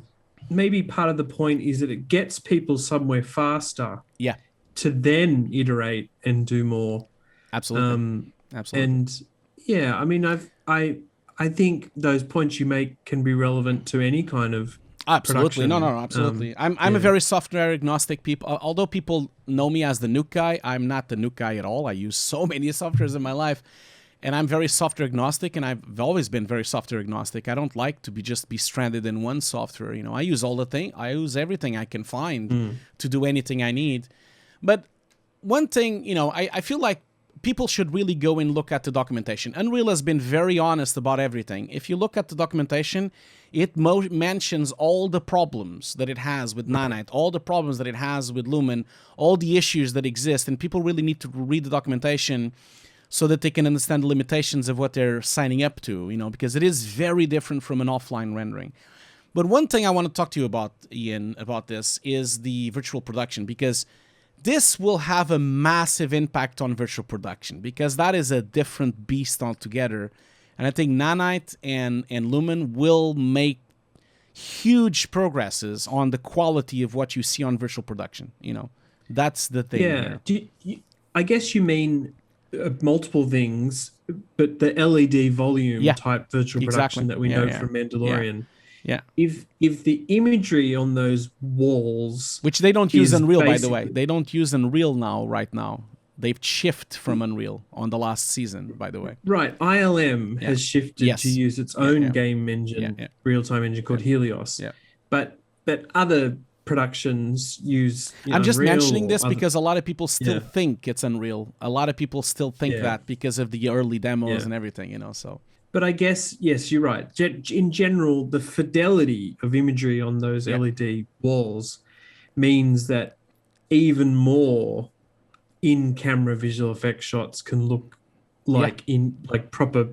maybe part of the point is that it gets people somewhere faster. Yeah. To then iterate and do more. Absolutely. Absolutely. And yeah, I mean, I think those points you make can be relevant to any kind of absolutely production. No, absolutely. I'm a very software agnostic people. Although people know me as the Nuke guy, I'm not the Nuke guy at all. I use so many softwares in my life, and I'm very software agnostic, and I've always been very software agnostic. I don't like to be stranded in one software. I use I use everything I can find to do anything I need. But one thing, I feel like people should really go and look at the documentation. Unreal has been very honest about everything. If you look at the documentation, it mentions all the problems that it has with Nanite, all the problems that it has with Lumen, all the issues that exist, and people really need to read the documentation so that they can understand the limitations of what they're signing up to, because it is very different from an offline rendering. But one thing I want to talk to you about, Ian, about this is the virtual production, because this will have a massive impact on virtual production, because that is a different beast altogether. And I think Nanite and Lumen will make huge progresses on the quality of what you see on virtual production. That's the thing. Yeah. I guess you mean multiple things, but the LED volume type virtual production that we know from Mandalorian. Yeah. If the imagery on those walls, which they don't use Unreal, by the way, they don't use Unreal right now. They've shifted from Unreal on the last season, by the way. Right. ILM has shifted to use its own game engine, real-time engine called Helios. Yeah. But other productions use I'm just Unreal mentioning this because a lot of people still think it's Unreal. A lot of people still think that because of the early demos and everything, so. But I guess, yes, you're right. In general, the fidelity of imagery on those LED walls means that even more in-camera visual effects shots can look like proper,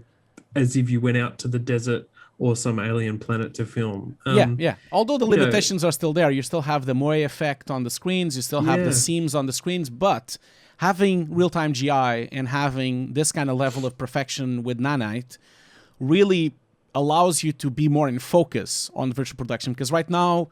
as if you went out to the desert or some alien planet to film. Although the limitations are still there, you still have the moire effect on the screens, you still have the seams on the screens, but having real-time GI and having this kind of level of perfection with Nanite really allows you to be more in focus on virtual production, because right now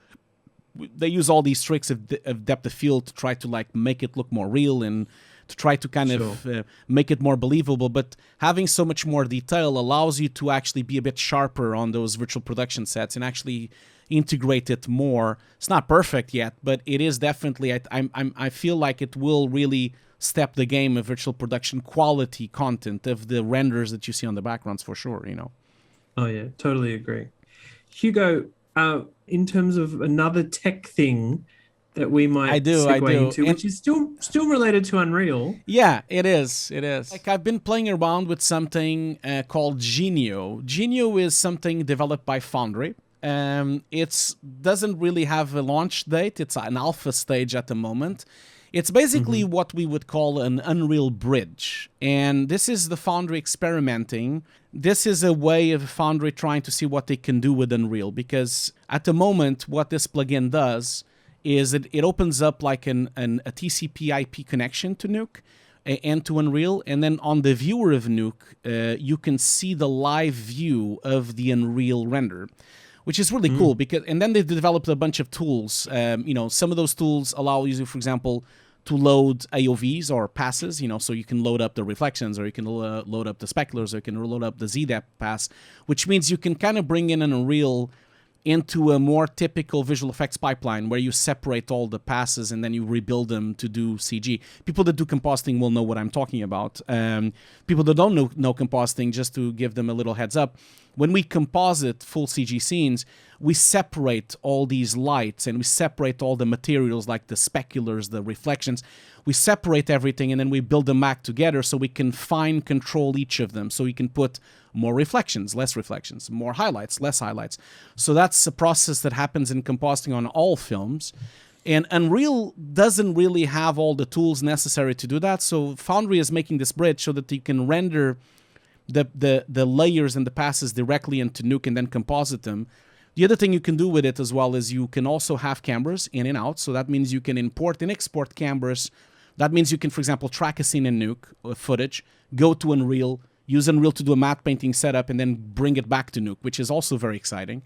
they use all these tricks of depth of field to try to make it look more real and to try to kind of make it more believable. But having so much more detail allows you to actually be a bit sharper on those virtual production sets and actually integrate it more. It's not perfect yet, but it is definitely, I feel like it will really step the game of virtual production quality content of the renders that you see on the backgrounds for sure, Oh yeah, totally agree. Hugo, in terms of another tech thing that we might segue into, which is still related to Unreal. Yeah, it is. I've been playing around with something called Genio. Genio is something developed by Foundry. It doesn't really have a launch date. It's an alpha stage at the moment. It's basically what we would call an Unreal Bridge. And this is the Foundry experimenting. This is a way of Foundry trying to see what they can do with Unreal. Because at the moment, what this plugin does is it opens up like a TCP IP connection to Nuke and to Unreal. And then on the viewer of Nuke, you can see the live view of the Unreal render, which is really cool. And then they developed a bunch of tools. Some of those tools allow you, for example, to load AOVs or passes, so you can load up the reflections, or you can load up the speculars, or you can load up the ZDEP pass, which means you can kind of bring in an Unreal into a more typical visual effects pipeline where you separate all the passes and then you rebuild them to do CG. People that do compositing will know what I'm talking about. People that don't know compositing, just to give them a little heads up, when we composite full CG scenes, we separate all these lights and we separate all the materials like the speculars, the reflections. We separate everything and then we build them back together so we can fine control each of them. So we can put more reflections, less reflections, more highlights, less highlights. So that's a process that happens in compositing on all films. And Unreal doesn't really have all the tools necessary to do that. So Foundry is making this bridge so that you can render the layers and the passes directly into Nuke and then composite them. The other thing you can do with it as well is you can also have cameras in and out. So that means you can import and export cameras. That means you can, for example, track a scene in Nuke footage, go to Unreal, use Unreal to do a matte painting setup, and then bring it back to Nuke, which is also very exciting.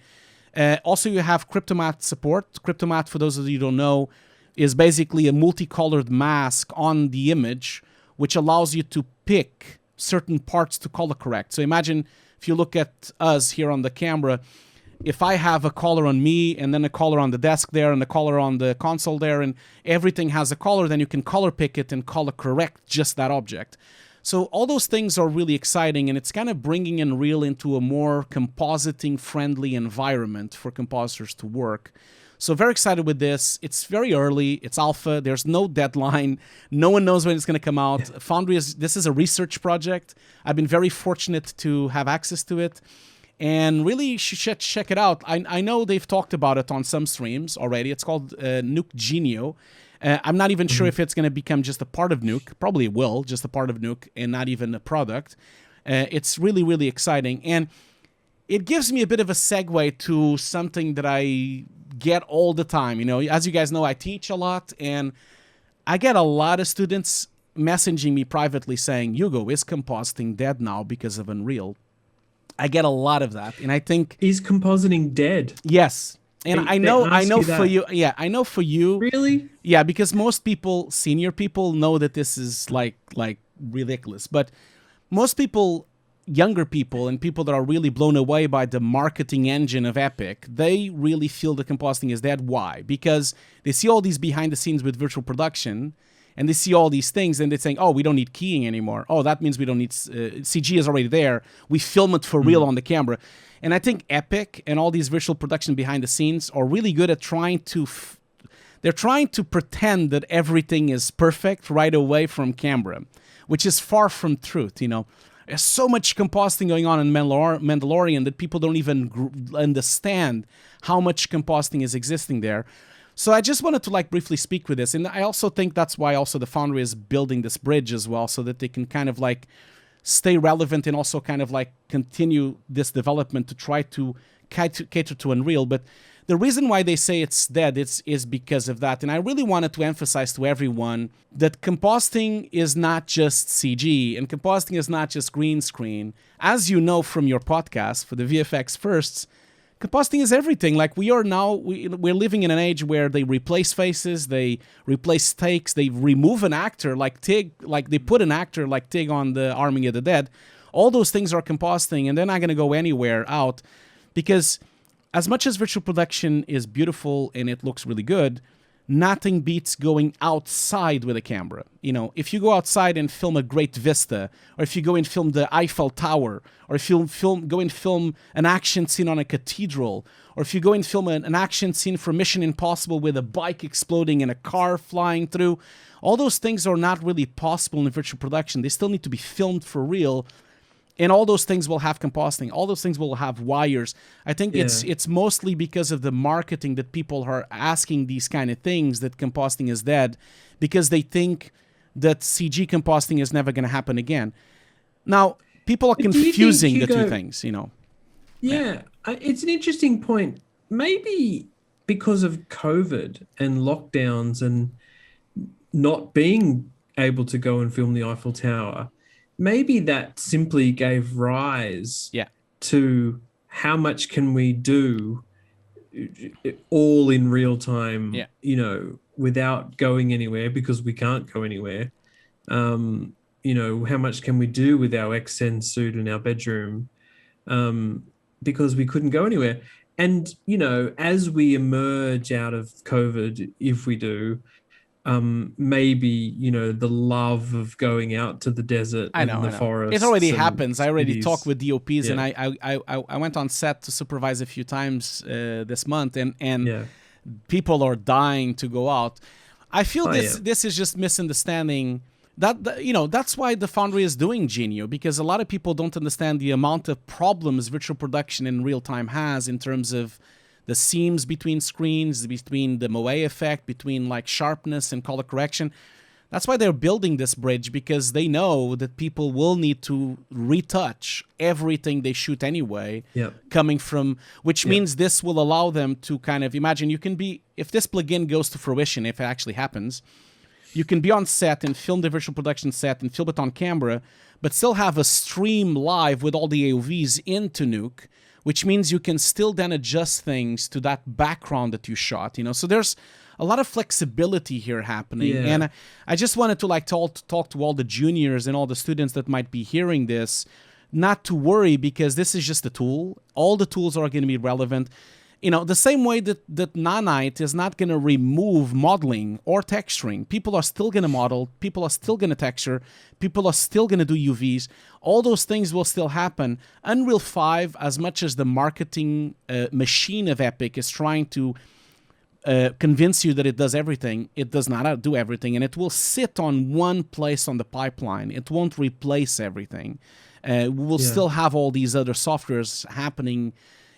Also, you have Cryptomatte support. Cryptomatte, for those of you who don't know, is basically a multicolored mask on the image, which allows you to pick certain parts to color correct. So imagine if you look at us here on the camera, if I have a color on me and then a color on the desk there and a color on the console there and everything has a color, then you can color pick it and color correct just that object. So all those things are really exciting, and it's kind of bringing Unreal into a more compositing-friendly environment for compositors to work. So very excited with this. It's very early. It's alpha. There's no deadline. No one knows when it's going to come out. Foundry this is a research project. I've been very fortunate to have access to it. And really, you should check it out. I know they've talked about it on some streams already. It's called Nuke Genio. I'm not even sure if it's going to become just a part of Nuke. Probably it will, just a part of Nuke and not even a product. It's really, really exciting. And it gives me a bit of a segue to something that I get all the time. As you guys know, I teach a lot, and I get a lot of students messaging me privately saying, Hugo, is compositing dead now because of Unreal? I get a lot of that, and I think... Is compositing dead? Yes. And I know for you, yeah, I know for you. Really? Yeah, because most people, senior people, know that this is like ridiculous. But most people, younger people, and people that are really blown away by the marketing engine of Epic, they really feel that compositing is dead. Why? Because they see all these behind the scenes with virtual production, and they see all these things, and they're saying, oh, we don't need keying anymore. Oh, that means we don't need... CG is already there. We film it for real on the camera. And I think Epic and all these virtual production behind the scenes are really good at trying to... They're trying to pretend that everything is perfect right away from camera, which is far from truth, There's so much compositing going on in Mandalorian that people don't even understand how much compositing is existing there. So I just wanted to briefly speak with this. And I also think that's why also the Foundry is building this bridge as well, so that they can kind of stay relevant and also kind of continue this development to try to cater to Unreal. But the reason why they say it's dead is because of that. And I really wanted to emphasize to everyone that compositing is not just CG and compositing is not just green screen. As you know from your podcast for the VFX Firsts, compositing is everything. We are now, we're living in an age where they replace faces, they replace takes, they remove an actor like Tig, they put an actor like Tig on the Army of the Dead. All those things are compositing, and they're not going to go anywhere out, because as much as virtual production is beautiful and it looks really good, nothing beats going outside with a camera. If you go outside and film a great vista, or if you go and film the Eiffel Tower, or if you go and film an action scene on a cathedral, or if you go and film an action scene for Mission Impossible with a bike exploding and a car flying through, all those things are not really possible in virtual production. They still need to be filmed for real. And all those things will have compositing. All those things will have wires. I think it's mostly because of the marketing that people are asking these kind of things that compositing is dead, because they think that CG compositing is never going to happen again. Now, people are confusing the two things, you know. Yeah, it's an interesting point. Maybe because of COVID and lockdowns and not being able to go and film the Eiffel Tower, maybe that simply gave rise to how much can we do all in real time, you know, without going anywhere, because we can't go anywhere. You know, how much can we do with our XN suit in our bedroom, because we couldn't go anywhere. And, you know, as we emerge out of COVID, if we do, maybe, you know, the love of going out to the desert and the forest. It already happens. I already talked with DOPs, and I went on set to supervise a few times this month, and people are dying to go out. I feel this is just misunderstanding. That you know, that's why the Foundry is doing Genio, because a lot of people don't understand the amount of problems virtual production in real time has in terms of the seams between screens, between the moe effect, between like sharpness and color correction. That's why they're building this bridge, because they know that people will need to retouch everything they shoot anyway, coming from, which means this will allow them to kind of imagine, you can be, if this plugin goes to fruition, if it actually happens, you can be on set and film the virtual production set and film it on camera, but still have a stream live with all the AOVs into Nuke, which means you can still then adjust things to that background that you shot, you know? So there's a lot of flexibility here happening. And I just wanted to like talk to all the juniors and all the students that might be hearing this, not to worry, because this is just a tool. All the tools are going to be relevant. You know, the same way that Nanite is not going to remove modeling or texturing. People are still going to model. People are still going to texture. People are still going to do UVs. All those things will still happen. Unreal 5, as much as the marketing machine of Epic is trying to convince you that it does everything, it does not do everything, and it will sit on one place on the pipeline. It won't replace everything. We will still have all these other softwares happening.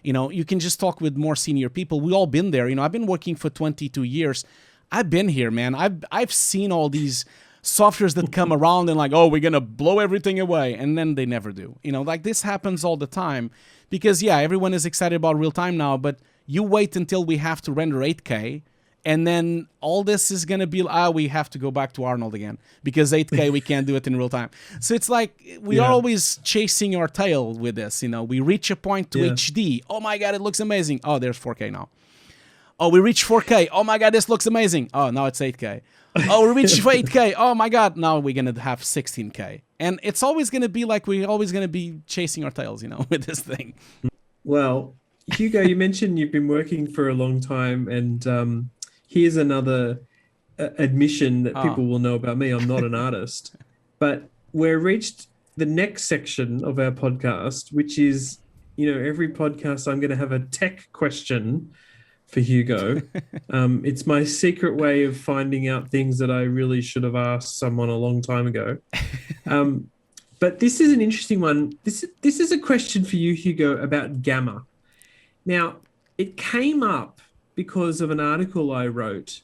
You know, you can just talk with more senior people. We all been there. You know, I've been working for 22 years. I've been here, man. I've seen all these softwares that come around and like, oh, we're going to blow everything away. And then they never do. You know, like this happens all the time because, everyone is excited about real time now, but you wait until we have to render 8K. And then all this is going to be, we have to go back to Arnold again because 8K, we can't do it in real time. So it's like we are always chasing our tail with this. You know, we reach a point to HD. Oh, my God, it looks amazing. Oh, there's 4K now. Oh, we reach 4K. Oh, my God, this looks amazing. Oh, now it's 8K. Oh, we reached 8K. Oh, my God, now we're going to have 16K. And it's always going to be like we're always going to be chasing our tails, you know, with this thing. Well, Hugo, you mentioned you've been working for a long time, and here's another admission that people will know about me. I'm not an artist. But we've reached the next section of our podcast, which is, you know, every podcast I'm going to have a tech question for Hugo. It's my secret way of finding out things that I really should have asked someone a long time ago. But this is an interesting one. This is a question for you, Hugo, about gamma. Now, it came up because of an article I wrote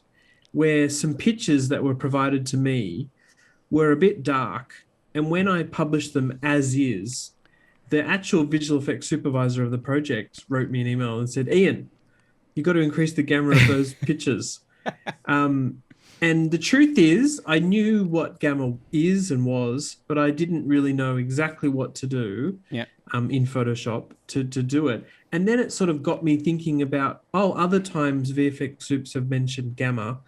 where some pictures that were provided to me were a bit dark. And when I published them as is, the actual visual effects supervisor of the project wrote me an email and said, Ian, you got to increase the gamma of those pictures. And the truth is, I knew what gamma is and was, but I didn't really know exactly what to do in Photoshop to do it. And then it sort of got me thinking about, other times VFX Soups have mentioned gamma.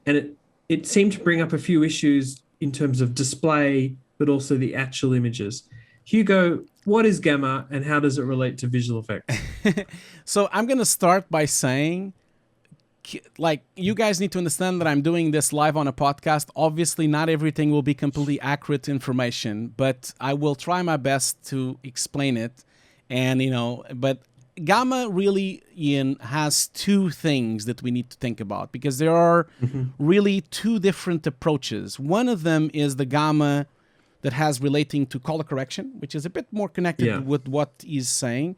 And it seemed to bring up a few issues in terms of display, but also the actual images. Hugo, what is gamma and how does it relate to visual effects? So I'm going to start by saying, like, you guys need to understand that I'm doing this live on a podcast. Obviously, not everything will be completely accurate information, but I will try my best to explain it. And, you know, but gamma really, Ian, has two things that we need to think about because there are really two different approaches. One of them is the gamma that has relating to color correction, which is a bit more connected Yeah. with what he's saying.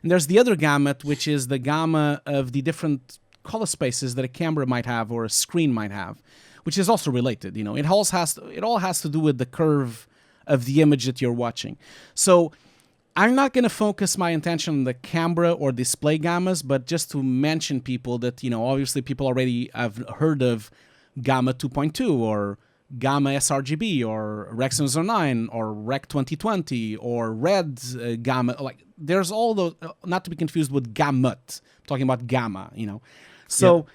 And there's the other gamut, which is the gamma of the different color spaces that a camera might have or a screen might have, which is also related. You know, it all has to do with the curve of the image that you're watching. So I'm not going to focus my attention on the camera or display gammas, but just to mention people that, you know, obviously people already have heard of Gamma 2.2 or Gamma sRGB or Rec 709 or Rec 2020 or Red Gamma. Like, there's all those, not to be confused with Gamut. I'm talking about Gamma, you know. So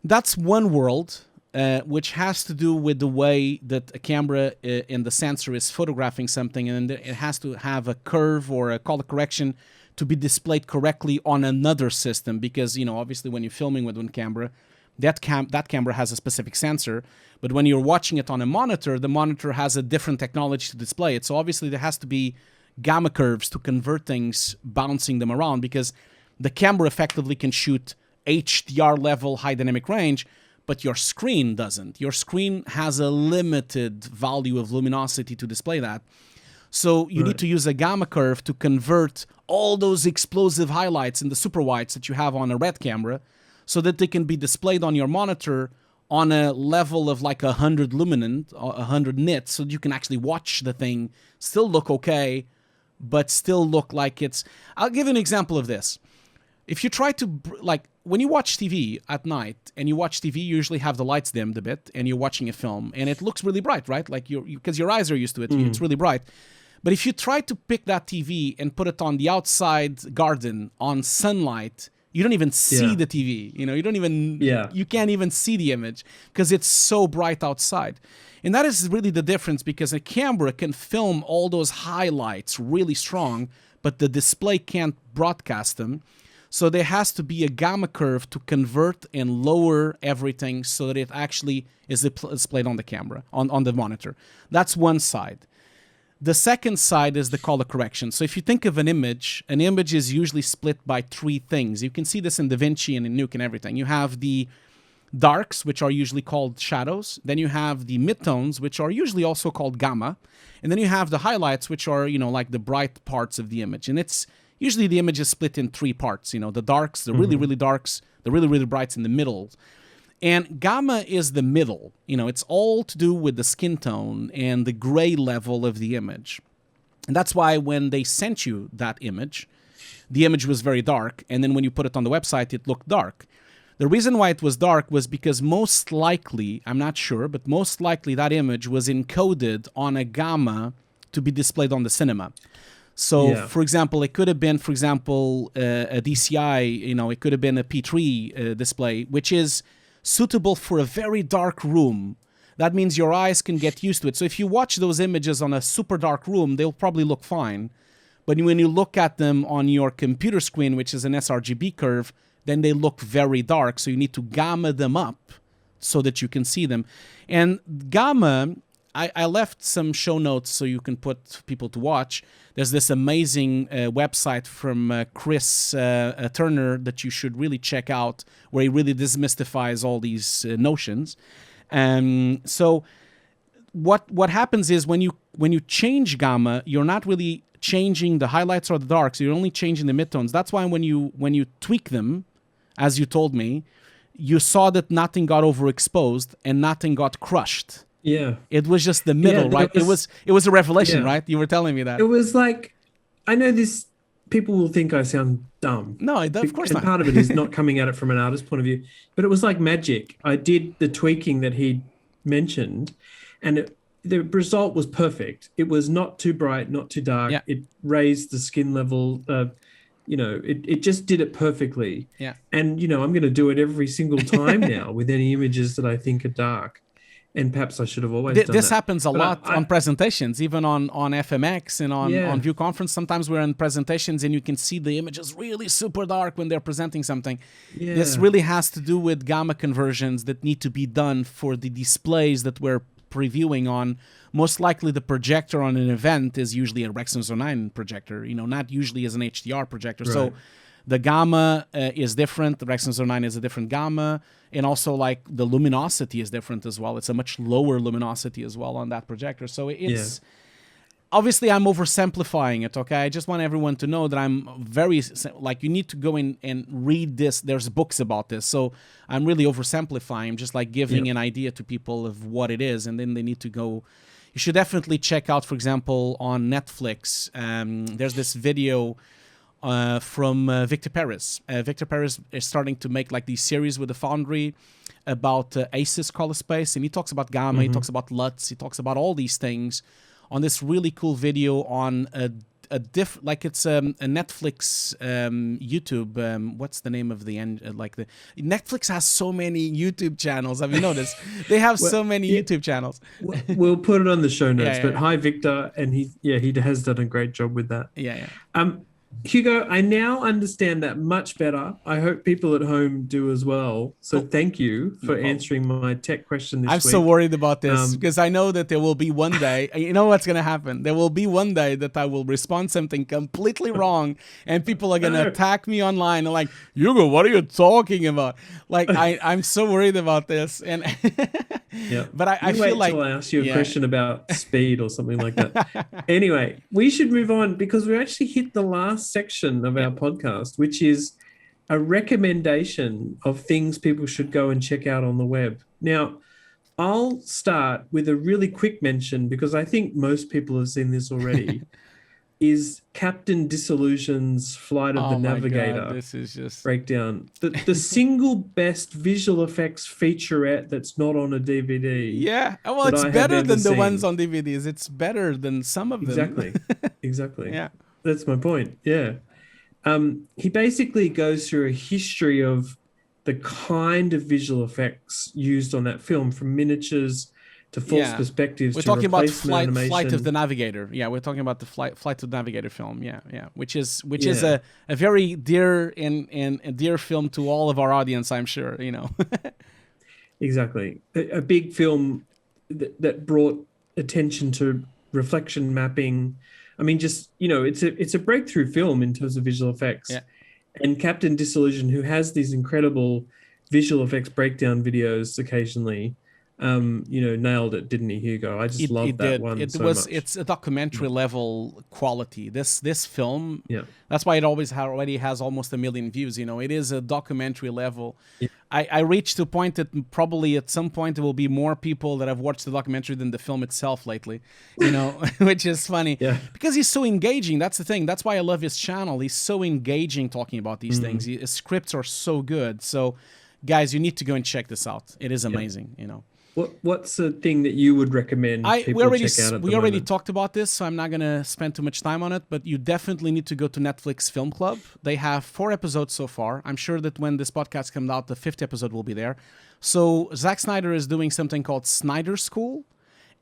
that's one world, which has to do with the way that a camera and the sensor is photographing something, and it has to have a curve or a color correction to be displayed correctly on another system, because, you know, obviously when you're filming with one camera, that camera has a specific sensor, but when you're watching it on a monitor, the monitor has a different technology to display it. So obviously there has to be gamma curves to convert things, bouncing them around, because the camera effectively can shoot HDR level high dynamic range, but your screen doesn't. Your screen has a limited value of luminosity to display that. So you need to use a gamma curve to convert all those explosive highlights in the super whites that you have on a red camera, so that they can be displayed on your monitor on a level of like 100 lumen, 100 nits, so you can actually watch the thing, still look okay, but still look like it's... I'll give an example of this. If you try to, like, when you watch TV at night, and you watch TV, you usually have the lights dimmed a bit, and you're watching a film, and it looks really bright, right? Like, because your eyes are used to it, it's really bright. But if you try to pick that TV and put it on the outside garden, on sunlight, you don't even see the TV. You know, you don't even, you can't even see the image because it's so bright outside. And that is really the difference, because a camera can film all those highlights really strong, but the display can't broadcast them. So there has to be a gamma curve to convert and lower everything so that it actually is displayed on the camera, on the monitor. That's one side. The second side is the color correction. So if you think of an image is usually split by three things. You can see this in DaVinci and in Nuke and everything. You have the darks, which are usually called shadows. Then you have the midtones, which are usually also called gamma. And then you have the highlights, which are, you know, like the bright parts of the image. And it's usually the image is split in three parts. You know, the darks, the really, really darks, the really, really brights in the middle. And gamma is the middle. You know, it's all to do with the skin tone and the gray level of the image. And that's why when they sent you that image, the image was very dark. And then when you put it on the website, it looked dark. The reason why it was dark was because most likely, I'm not sure, but most likely that image was encoded on a gamma to be displayed on the cinema. So, for example, it could have been, a DCI, you know, it could have been a P3 display, which is suitable for a very dark room. That means your eyes can get used to it. So if you watch those images on a super dark room, they'll probably look fine. But when you look at them on your computer screen, which is an sRGB curve, then they look very dark. So you need to gamma them up so that you can see them. And gamma, I left some show notes so you can put people to watch. There's this amazing website from Chris Turner that you should really check out, where he really demystifies all these notions. So what happens is when you change gamma, you're not really changing the highlights or the darks. You're only changing the midtones. That's why when you tweak them, as you told me, you saw that nothing got overexposed and nothing got crushed. Yeah. It was just the middle, right? It was a revelation, right? You were telling me that. It was like, I know this, people will think I sound dumb. No, of course not. And part of it is not coming at it from an artist's point of view, but it was like magic. I did the tweaking that he mentioned, and the result was perfect. It was not too bright, not too dark. Yeah. It raised the skin level. You know, it just did it perfectly. Yeah. And, you know, I'm going to do it every single time now with any images that I think are dark. And perhaps I should have always done this that. happens a lot on presentations, even on FMX and on View Conference. Sometimes we're in presentations and you can see the images really super dark when they're presenting something. Yeah. This really has to do with gamma conversions that need to be done for the displays that we're previewing on. Most likely the projector on an event is usually a Rec 709 projector, you know, not usually as an HDR projector. Right. So the gamma is different. The Rec 709 is a different gamma. And also, like, the luminosity is different as well. It's a much lower luminosity as well on that projector. So it's obviously I'm oversimplifying it, okay? I just want everyone to know that I'm very, like, you need to go in and read this. There's books about this. So I'm really oversimplifying, just like giving an idea to people of what it is, and then they need to go. You should definitely check out, for example, on Netflix, there's this video from Victor Perez. Victor Perez is starting to make like these series with the Foundry about ACES color space, and he talks about gamma, he talks about LUTs, he talks about all these things on this really cool video on like it's a Netflix YouTube. What's the name of the end? Like the Netflix has so many YouTube channels. Have you noticed? They have so many YouTube channels. We'll put it on the show notes. Yeah, but hi, Victor, and he has done a great job with that. Yeah. Hugo, I now understand that much better. I hope people at home do as well. So thank you for answering my tech question this week. I'm so worried about this because I know that there will be one day, you know what's going to happen? There will be one day that I will respond something completely wrong and people are going to attack me online and like, Hugo, what are you talking about? Like, I'm so worried about this. And but I feel like... I ask you a question about speed or something like that. Anyway, we should move on because we actually hit the last section of our podcast, which is a recommendation of things people should go and check out on the web. Now, I'll start with a really quick mention because I think most people have seen this already. Is Captain Disillusion's Flight of the Navigator. God, this is just breakdown. The single best visual effects featurette that's not on a DVD. Yeah, well, it's better than the ones on DVDs. It's better than some of them. Exactly. Yeah. That's my point. Yeah. He basically goes through a history of the kind of visual effects used on that film, from miniatures to false perspectives. We're talking about Flight of the Navigator. Yeah, we're talking about the Flight of the Navigator film. Yeah, which is a very dear and a dear film to all of our audience, I'm sure. You know. Exactly, a big film that brought attention to reflection mapping. I mean, just, it's a breakthrough film in terms of visual effects. Yeah. And Captain Disillusion, who has these incredible visual effects breakdown videos occasionally, nailed it, didn't he, Hugo? I just love that one so much. It's a documentary level quality. This film, yeah, that's why it already has almost 1 million views. It is a documentary level. Yeah. I reached to a point that probably at some point there will be more people that have watched the documentary than the film itself lately, which is funny. Yeah. Because he's so engaging. That's the thing. That's why I love his channel. He's so engaging talking about these things. His scripts are so good. So, guys, you need to go and check this out. It is amazing, What's the thing that you would recommend people check out at the We already moment? talked about this, so I'm not going to spend too much time on it, but you definitely need to go to Netflix Film Club. They have 4 episodes so far. I'm sure that when this podcast comes out, the 5th episode will be there. So Zack Snyder is doing something called Snyder School,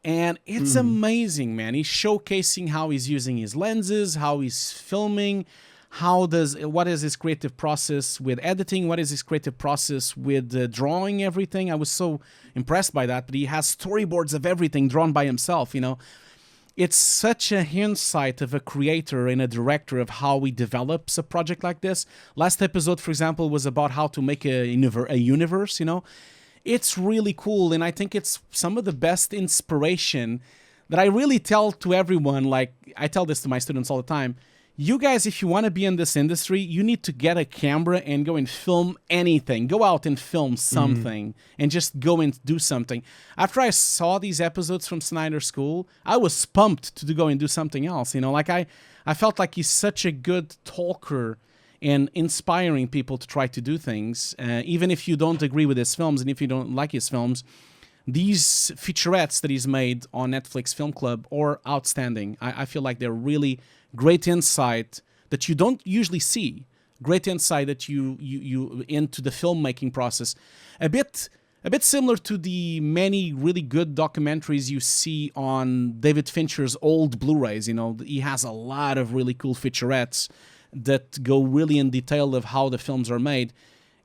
and it's amazing, man. He's showcasing how he's using his lenses, how he's filming, what is his creative process with editing, what is his creative process with drawing everything. I was so impressed by that, but he has storyboards of everything drawn by himself. It's such a insight of a creator and a director of how he develops a project like this. Last episode, for example, was about how to make a universe. It's really cool, and I think it's some of the best inspiration that I really tell to everyone. Like, I tell this to my students all the time. You guys, if you want to be in this industry, you need to get a camera and go and film anything. Go out and film something and just go and do something. After I saw these episodes from Snyder School, I was pumped to go and do something else. I felt like he's such a good talker and inspiring people to try to do things. Even if you don't agree with his films and if you don't like his films, these featurettes that he's made on Netflix Film Club are outstanding. I feel like they're really great insight that you don't usually see. Great insight that you into the filmmaking process. A bit similar to the many really good documentaries you see on David Fincher's old Blu-rays. He has a lot of really cool featurettes that go really in detail of how the films are made.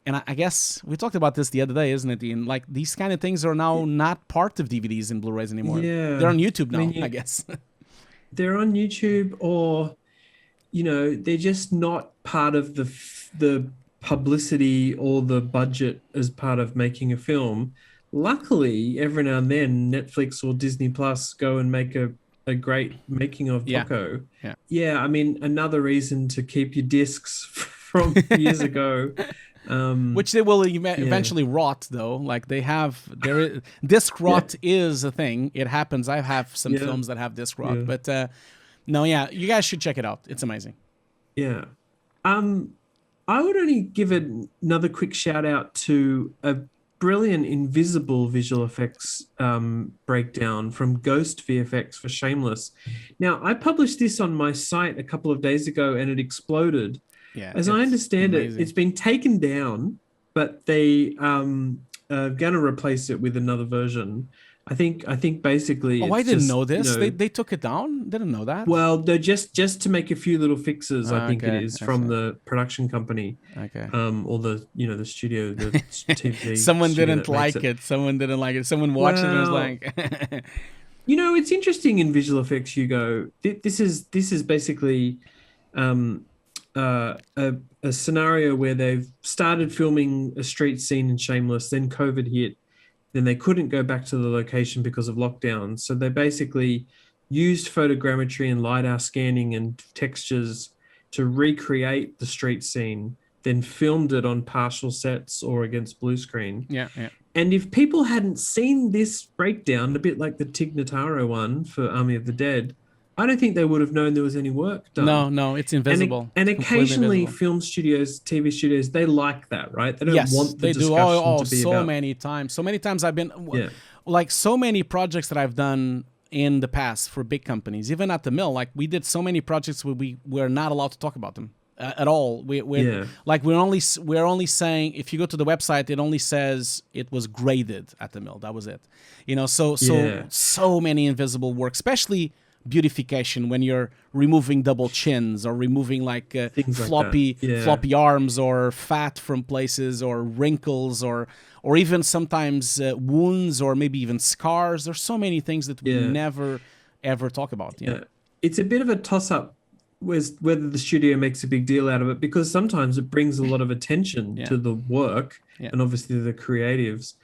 And I guess we talked about this the other day, isn't it, Ian? Like, these kind of things are now not part of DVDs and Blu-rays anymore. Yeah. They're on YouTube now, I guess. They're on YouTube, or they're just not part of the publicity or the budget as part of making a film. Luckily, every now and then Netflix or Disney Plus go and make a a great making of Yeah. doco. Yeah. Yeah, I mean, another reason to keep your discs from years ago. Which they will Yeah, eventually rot, though. Like they have, there is disc yeah, rot is a thing. It happens. I have some yeah, films that have disc rot, yeah, but no, yeah, you guys should check it out. It's amazing. yeah. Um, I would only give another quick shout out to a brilliant invisible visual effects breakdown from Ghost VFX for Shameless. Now, I published this on my site a couple of days ago and it exploded. Yeah, As I it's understand it, amazing. it's been taken down, but they are going to replace it with another version. I think basically Oh, I it's didn't just, know this. They took it down. Didn't know that. well, they're just to make a few little fixes, I think it Okay, is, I see. from the production company, Okay. or the studio, the TV Someone studio didn't that makes like it. it. Someone didn't like it. Someone watched it and was Well, like, it's interesting in visual effects, Hugo. This is basically um, a scenario where they've started filming a street scene in Shameless, then COVID hit, then they couldn't go back to the location because of lockdown. So they basically used photogrammetry and LiDAR scanning and textures to recreate the street scene, then filmed it on partial sets or against blue screen. yeah, yeah. And if people hadn't seen this breakdown, a bit like the Tig Notaro one for Army of the Dead, I don't think they would have known there was any work No, done. no, it's And invisible. and It's completely occasionally invisible. film studios, TV studios, they like that, right? They don't Yes, want the they do. Oh, discussion oh, to be so about, many times. So many times I've been, yeah, like, so many projects that I've done in the past for big companies, even at the mill. Like, we did so many projects where we were not allowed to talk about them at all. We're yeah, like, we're only saying, if you go to the website, it only says it was graded at the mill. That was it. yeah, So many invisible work, especially beautification, when you're removing double chins or removing like things like that. floppy Yeah, floppy arms or fat from places or wrinkles or even sometimes wounds or maybe even scars. There's so many things that we yeah, never ever talk about. Yeah. yeah. It's a bit of a toss-up whether the studio makes a big deal out of it, because sometimes it brings a lot of attention Yeah. to the work Yeah. and obviously the creatives.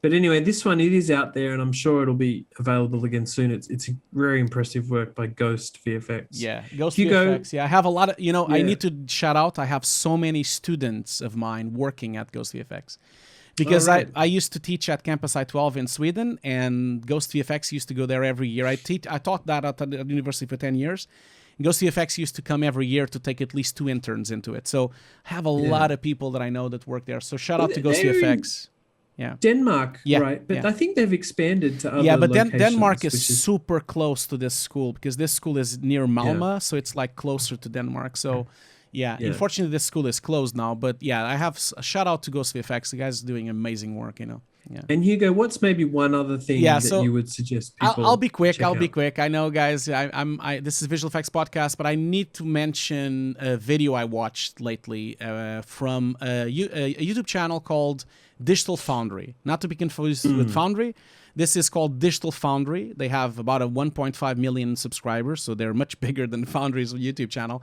But anyway, this one, it is out there and I'm sure it'll be available again soon. It's very impressive work by Ghost VFX. Yeah, Ghost Hugo, VFX. Yeah, I have a lot of, I yeah. need to shout out, I have so many students of mine working at Ghost VFX. Oh, Because right. I used to teach at Campus I-12 in Sweden, and Ghost VFX used to go there every year. I taught that at the university for 10 years. Ghost VFX used to come every year to take at least 2 interns into it. So I have a lot of people that I know that work there. So shout out to Ghost They're in VFX. Yeah. Denmark, Yeah, right? But yeah. I think they've expanded to other Yeah, but locations, Denmark is which super close to this school, because this school is near Malmö, so it's like closer to Denmark. So, yeah, Yeah. unfortunately, this school is closed now. But yeah, I have a shout out to Ghost VFX. The guys are doing amazing work. Yeah. And Hugo, what's maybe one other thing Yeah, that so you would suggest people I'll be quick. check I'll be out? quick. I know, guys. This is Visual Effects Podcast, but I need to mention a video I watched lately from a YouTube channel called Digital Foundry. Not to be confused with Foundry. This is called Digital Foundry. They have about 1.5 million subscribers, so they're much bigger than Foundry's YouTube channel.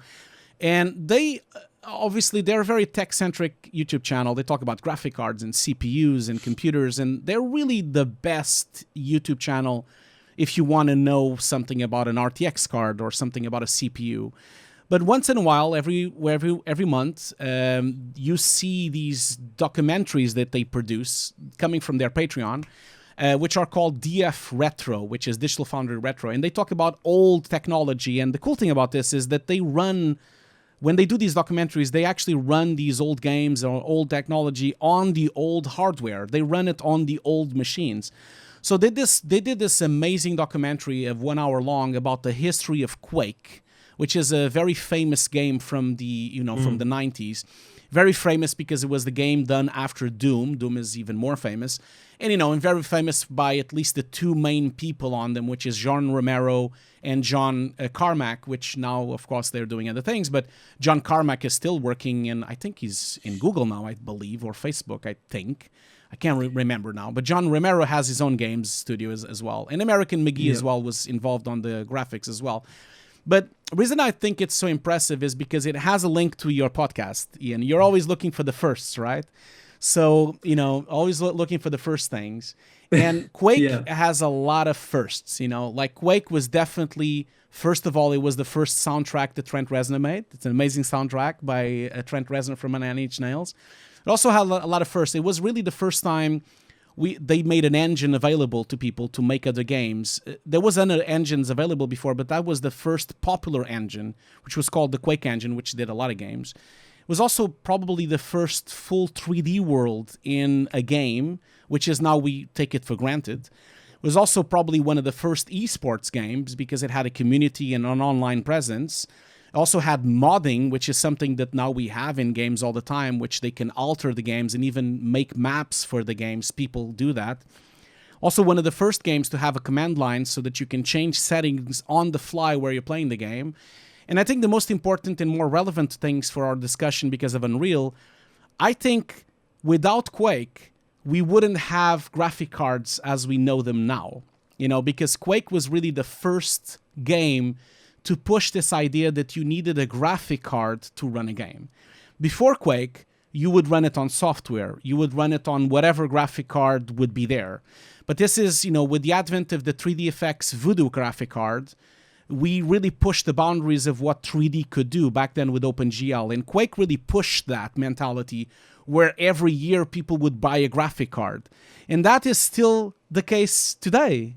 And they obviously they're a very tech-centric YouTube channel. They talk about graphic cards and CPUs and computers, and they're really the best YouTube channel if you want to know something about an RTX card or something about a CPU. But once in a while, every month, you see these documentaries that they produce coming from their Patreon, which are called DF Retro, which is Digital Foundry Retro. And they talk about old technology. And the cool thing about this is that when they do these documentaries, they actually run these old games or old technology on the old hardware. They run it on the old machines. So they did this amazing documentary of 1 hour long about the history of Quake, which is a very famous game from the from the 90s. Very famous because it was the game done after Doom. Doom is even more famous. And very famous by at least the 2 main people on them, which is John Romero and John Carmack, which now, of course, they're doing other things. But John Carmack is still working I think he's in Google now, I believe, or Facebook, I think. I can't remember now. But John Romero has his own games studio as well. And American McGee as well was involved on the graphics as well. But the reason I think it's so impressive is because it has a link to your podcast, Ian. You're always looking for the firsts, right? So, always looking for the first things. And Quake Yeah. has a lot of firsts, like Quake was definitely, first of all, it was the first soundtrack that Trent Reznor made. It's an amazing soundtrack by Trent Reznor from Nine Inch Nails. It also had a lot of firsts. It was really the first time they made an engine available to people to make other games. There was other engines available before, but that was the first popular engine, which was called the Quake engine, which did a lot of games. It was also probably the first full 3D world in a game, which is now we take it for granted. It was also probably one of the first esports games because it had a community and an online presence. It also had modding, which is something that now we have in games all the time, which they can alter the games and even make maps for the games. People do that. Also, one of the first games to have a command line so that you can change settings on the fly where you're playing the game. And I think the most important and more relevant things for our discussion because of Unreal, I think without Quake, we wouldn't have graphic cards as we know them now. Because Quake was really the first game to push this idea that you needed a graphic card to run a game. Before Quake, you would run it on software. You would run it on whatever graphic card would be there. But this is, with the advent of the 3DFX Voodoo graphic card, we really pushed the boundaries of what 3D could do back then with OpenGL. And Quake really pushed that mentality where every year people would buy a graphic card. And that is still the case today.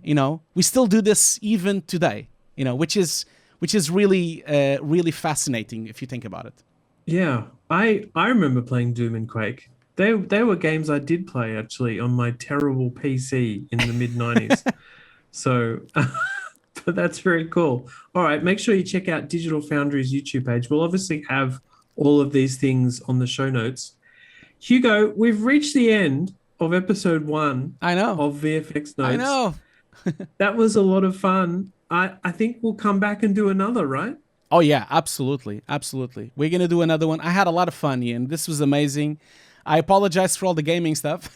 We still do this even today, which is really, really fascinating if you think about it. Yeah. I remember playing Doom and Quake. They were games I did play actually on my terrible PC in the mid-90s. So but that's very cool. All right, make sure you check out Digital Foundry's YouTube page. We'll obviously have all of these things on the show notes. Hugo, we've reached the end of episode 1 I know. of VFX Notes. I know. That was a lot of fun. I think we'll come back and do another, right? Oh, yeah, absolutely. Absolutely. We're going to do another one. I had a lot of fun, Ian. This was amazing. I apologize for all the gaming stuff,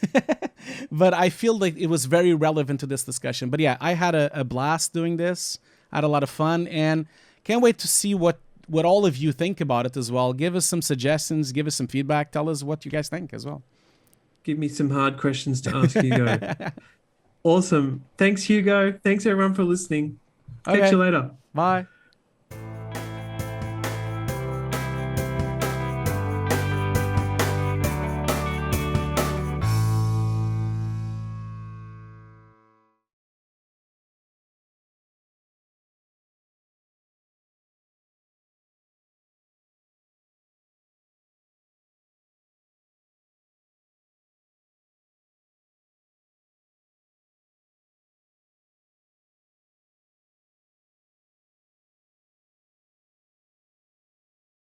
but I feel like it was very relevant to this discussion. But yeah, I had a blast doing this. I had a lot of fun and can't wait to see what all of you think about it as well. Give us some suggestions, give us some feedback. Tell us what you guys think as well. Give me some hard questions to ask Hugo. Awesome. Thanks, Hugo. Thanks, everyone, for listening. Catch you later. Bye.